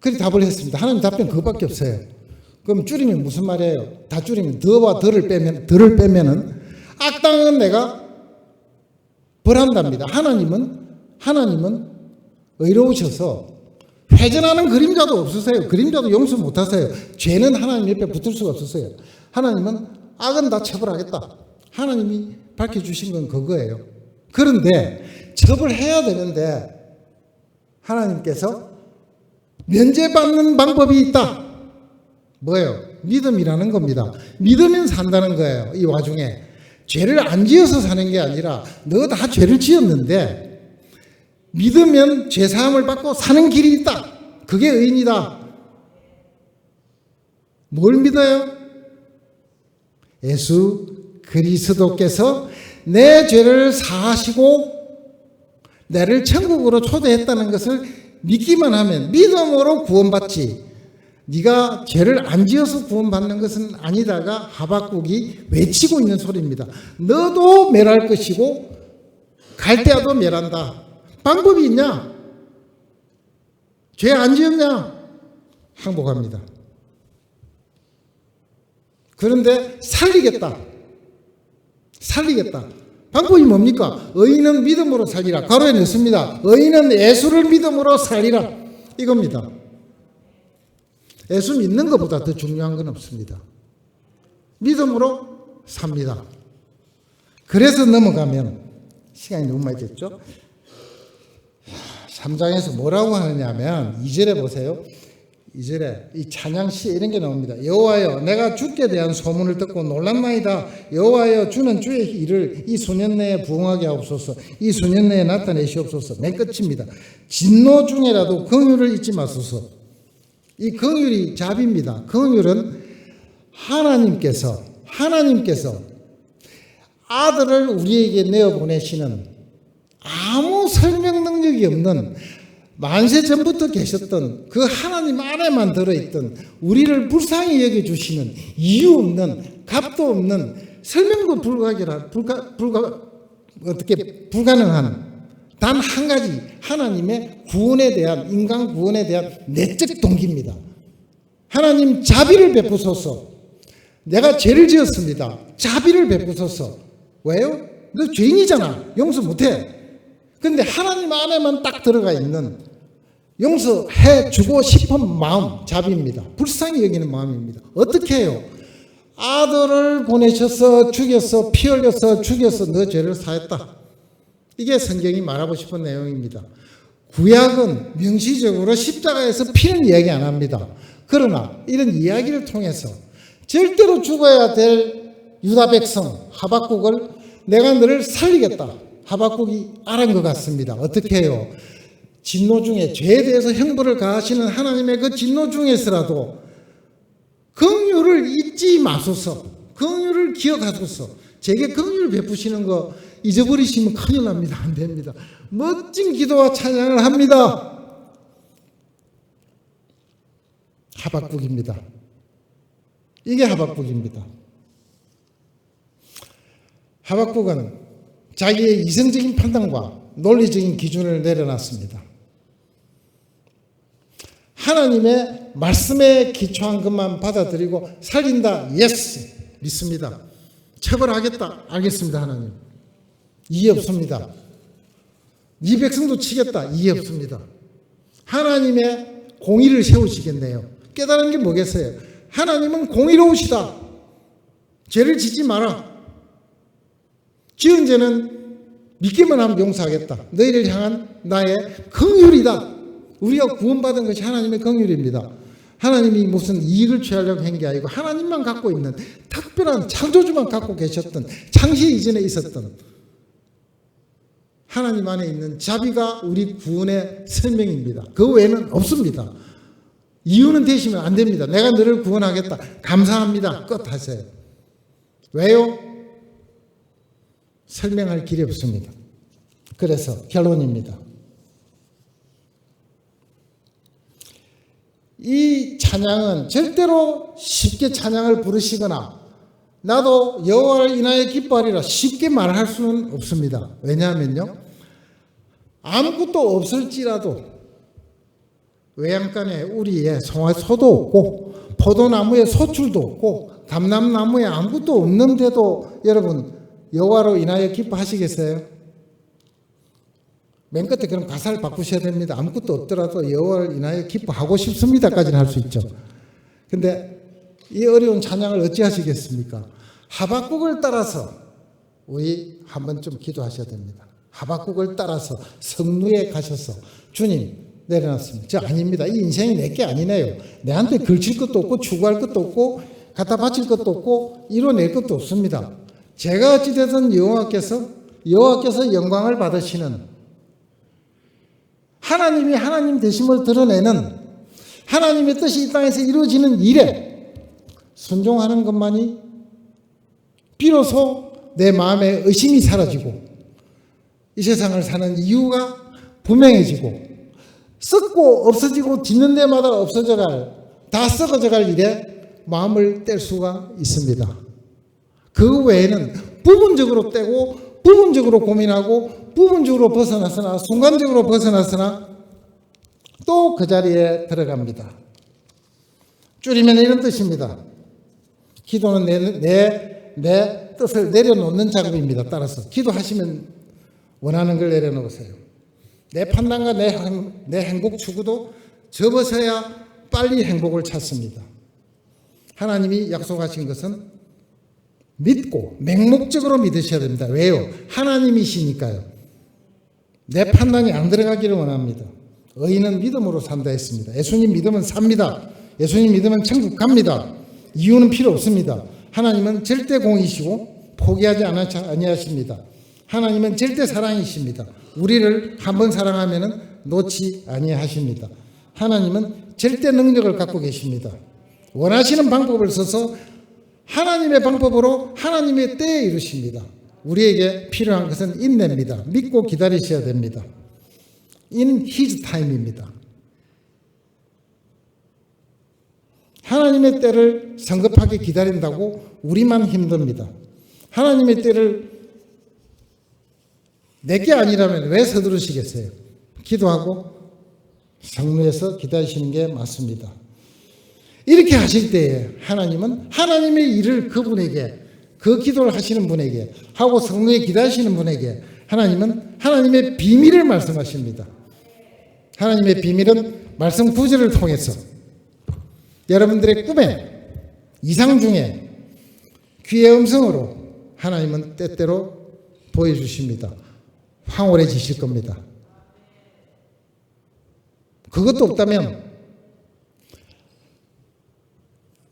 그렇게 답을 했습니다. 하나님 답변 그거밖에 없어요. 그럼 줄이면 무슨 말이에요? 다 줄이면 더와 덜을 빼면은 악당은 내가 벌한답니다. 하나님은 의로우셔서 회전하는 그림자도 없으세요. 그림자도 용서 못하세요. 죄는 하나님 옆에 붙을 수가 없으세요. 하나님은 악은 다 처벌하겠다. 하나님이 밝혀주신 건 그거예요. 그런데 처벌해야 되는데 하나님께서 면제받는 방법이 있다. 뭐예요? 믿음이라는 겁니다. 믿으면 산다는 거예요. 이 와중에 죄를 안 지어서 사는 게 아니라 너 다 죄를 지었는데 믿으면 죄사함을 받고 사는 길이 있다. 그게 의인이다. 뭘 믿어요? 예수 그리스도께서 내 죄를 사하시고 나를 천국으로 초대했다는 것을 믿기만 하면 믿음으로 구원받지. 네가 죄를 안 지어서 구원받는 것은 아니다가 하박국이 외치고 있는 소리입니다. 너도 멸할 것이고 갈대아도 멸한다. 방법이 있냐? 죄 안 지었냐? 항복합니다. 그런데 살리겠다. 방법이 뭡니까? 의인은 믿음으로 살리라. 가로에 넣습니다. 의인은 예수를 믿음으로 살리라. 이겁니다. 예수 믿는 것보다 더 중요한 건 없습니다. 믿음으로 삽니다. 그래서 넘어가면 시간이 너무 많이 됐죠? 3장에서 뭐라고 하느냐면 2절에 보세요. 2절에 이 찬양시에 이런 게 나옵니다. 여호와여 내가 주께 대한 소문을 듣고 놀랐나이다. 여호와여 주는 주의 일을 이 수년 내에 부응하게 하옵소서. 이 수년 내에 나타내시옵소서. 맨 끝입니다. 진노 중에라도 긍휼을 잊지 마소서. 이 긍휼이 자비입니다. 긍휼은 하나님께서 아들을 우리에게 내어 보내시는 아무 설명 능력이 없는 만세 전부터 계셨던 그 하나님 안에만 들어있던 우리를 불쌍히 여겨주시는 이유 없는 값도 없는 설명도 불가능한 단 한 가지 하나님의 구원에 대한 인간 구원에 대한 내적 동기입니다. 하나님 자비를 베푸소서. 내가 죄를 지었습니다. 자비를 베푸소서. 왜요? 너 죄인이잖아. 용서 못해. 근데 하나님 안에만 딱 들어가 있는 용서해 주고 싶은 마음, 자비입니다. 불쌍히 여기는 마음입니다. 어떻게 해요? 아들을 보내셔서 죽여서 피 흘려서 죽여서 너 죄를 사했다. 이게 성경이 말하고 싶은 내용입니다. 구약은 명시적으로 십자가에서 피는 이야기 안 합니다. 그러나 이런 이야기를 통해서 절대로 죽어야 될 유다 백성 하박국을 내가 너를 살리겠다. 하박국이 알은 것 같습니다. 어떻게 해요? 진노 중에 죄에 대해서 형벌을 가하시는 하나님의 그 진노 중에서라도 긍휼을 잊지 마소서. 긍휼을 기억하소서. 제게 긍휼을 베푸시는 거 잊어버리시면 큰일 납니다. 안 됩니다. 멋진 기도와 찬양을 합니다. 하박국입니다. 이게 하박국입니다. 하박국은 자기의 이성적인 판단과 논리적인 기준을 내려놨습니다. 하나님의 말씀에 기초한 것만 받아들이고 살린다. 예스. 믿습니다. 처벌하겠다. 알겠습니다. 하나님. 이해 없습니다. 네 백성도 치겠다. 이해 없습니다. 하나님의 공의를 세우시겠네요. 깨달은 게 뭐겠어요? 하나님은 공의로우시다. 죄를 짓지 마라. 지은 죄는 믿기만 하면 용서하겠다. 너희를 향한 나의 긍휼이다. 우리가 구원받은 것이 하나님의 긍휼입니다. 하나님이 무슨 이익을 취하려고 한 게 아니고 하나님만 갖고 있는 특별한 창조주만 갖고 계셨던 창세 이전에 있었던 하나님 안에 있는 자비가 우리 구원의 설명입니다. 그 외에는 없습니다. 이유는 되시면 안 됩니다. 내가 너를 구원하겠다. 감사합니다. 끝 하세요. 왜요? 설명할 길이 없습니다. 그래서 결론입니다. 이 찬양은 절대로 쉽게 찬양을 부르시거나 나도 여호와를 인하여 기뻐하리라 쉽게 말할 수는 없습니다. 왜냐하면요, 아무것도 없을지라도 외양간에 우리의 송화소도 없고 포도나무에 소출도 없고 감람나무에 아무것도 없는데도 여러분 여호와로 인하여 기뻐하시겠어요? 맨 끝에 그럼 가사를 바꾸셔야 됩니다. 아무것도 없더라도 여호와를 인하여 기뻐하고 싶습니다까지는 할 수 있죠. 근데 이 어려운 찬양을 어찌 하시겠습니까? 하박국을 따라서 우리 한번 좀 기도하셔야 됩니다. 하박국을 따라서 성루에 가셔서 주님 내려놨습니다. 저 아닙니다. 이 인생이 내게 아니네요. 내한테 걸칠 것도 없고 추구할 것도 없고 갖다 바칠 것도 없고 이뤄낼 것도 없습니다. 제가 어찌되든 여호와께서 영광을 받으시는 하나님이 하나님 되심을 드러내는 하나님의 뜻이 이 땅에서 이루어지는 일에 순종하는 것만이 비로소 내 마음에 의심이 사라지고 이 세상을 사는 이유가 분명해지고 썩고 없어지고 짓는 데마다 다 썩어져 갈 일에 마음을 뗄 수가 있습니다. 그 외에는 부분적으로 떼고 부분적으로 고민하고 부분적으로 벗어났으나 순간적으로 벗어났으나 또 그 자리에 들어갑니다. 줄이면 이런 뜻입니다. 기도는 내 뜻을 내려놓는 작업입니다. 따라서 기도하시면 원하는 걸 내려놓으세요. 내 판단과 내 행복 추구도 접으셔야 빨리 행복을 찾습니다. 하나님이 약속하신 것은 믿고 맹목적으로 믿으셔야 됩니다. 왜요? 하나님이시니까요. 내 판단이 안 들어가기를 원합니다. 의인은 믿음으로 산다 했습니다. 예수님 믿으면 삽니다. 예수님 믿으면 천국 갑니다. 이유는 필요 없습니다. 하나님은 절대 공이시고 포기하지 아니하십니다. 하나님은 절대 사랑이십니다. 우리를 한번 사랑하면 놓지 아니하십니다. 하나님은 절대 능력을 갖고 계십니다. 원하시는 방법을 써서 하나님의 방법으로 하나님의 때에 이루십니다. 우리에게 필요한 것은 인내입니다. 믿고 기다리셔야 됩니다. In His time입니다. 하나님의 때를 성급하게 기다린다고 우리만 힘듭니다. 하나님의 때를 내게 아니라면 왜 서두르시겠어요? 기도하고 성루에서 기다리시는 게 맞습니다. 이렇게 하실 때에 하나님은 하나님의 일을 그분에게, 그 기도를 하시는 분에게 하고 성루에 기다리시는 분에게 하나님은 하나님의 비밀을 말씀하십니다. 하나님의 비밀은 말씀 구절을 통해서 여러분들의 꿈에, 이상 중에, 귀의 음성으로 하나님은 때때로 보여주십니다. 황홀해지실 겁니다. 그것도 없다면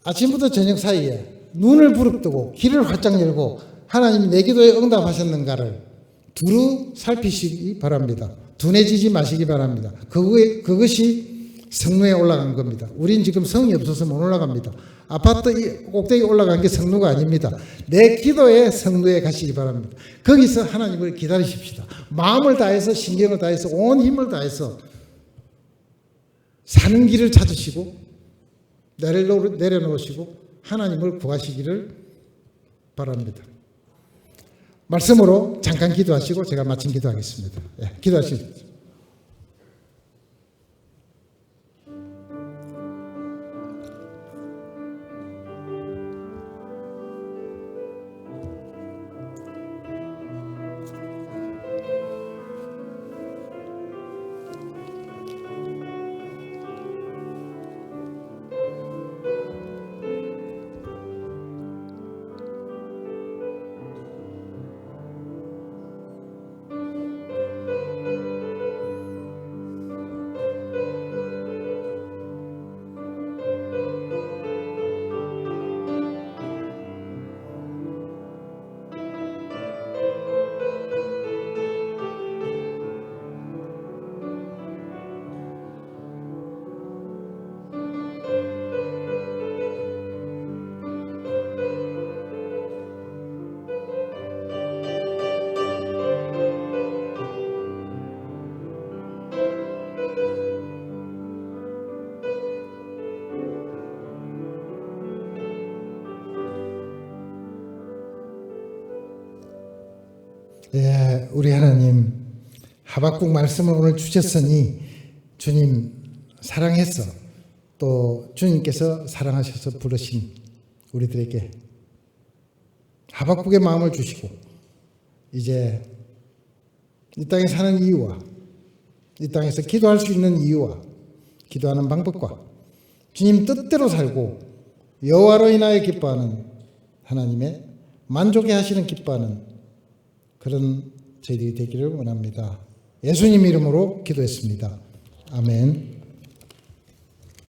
아침부터 저녁 사이에 눈을 부릅뜨고 귀를 활짝 열고 하나님이 내 기도에 응답하셨는가를 두루 살피시기 바랍니다. 둔해지지 마시기 바랍니다. 그것이 성루에 올라간 겁니다. 우린 지금 성이 없어서 못 올라갑니다. 아파트 꼭대기 올라간 게 성루가 아닙니다. 내 기도에 성루에 가시기 바랍니다. 거기서 하나님을 기다리십시다. 마음을 다해서, 신경을 다해서, 온 힘을 다해서 사는 길을 찾으시고 내려놓으시고 하나님을 구하시기를 바랍니다. 말씀으로 잠깐 기도하시고 제가 마침 기도하겠습니다. 기도하십시오. 우리 하나님, 하박국 말씀을 오늘 주셨으니 주님 사랑해서 또 주님께서 사랑하셔서 부르신 우리들에게 하박국의 마음을 주시고 이제 이 땅에 사는 이유와 이 땅에서 기도할 수 있는 이유와 기도하는 방법과 주님 뜻대로 살고 여호와로 인하여 기뻐하는 하나님의 만족해 하시는 기뻐하는 그런 저희들이 되기를 원합니다. 예수님 이름으로 기도했습니다. 아멘.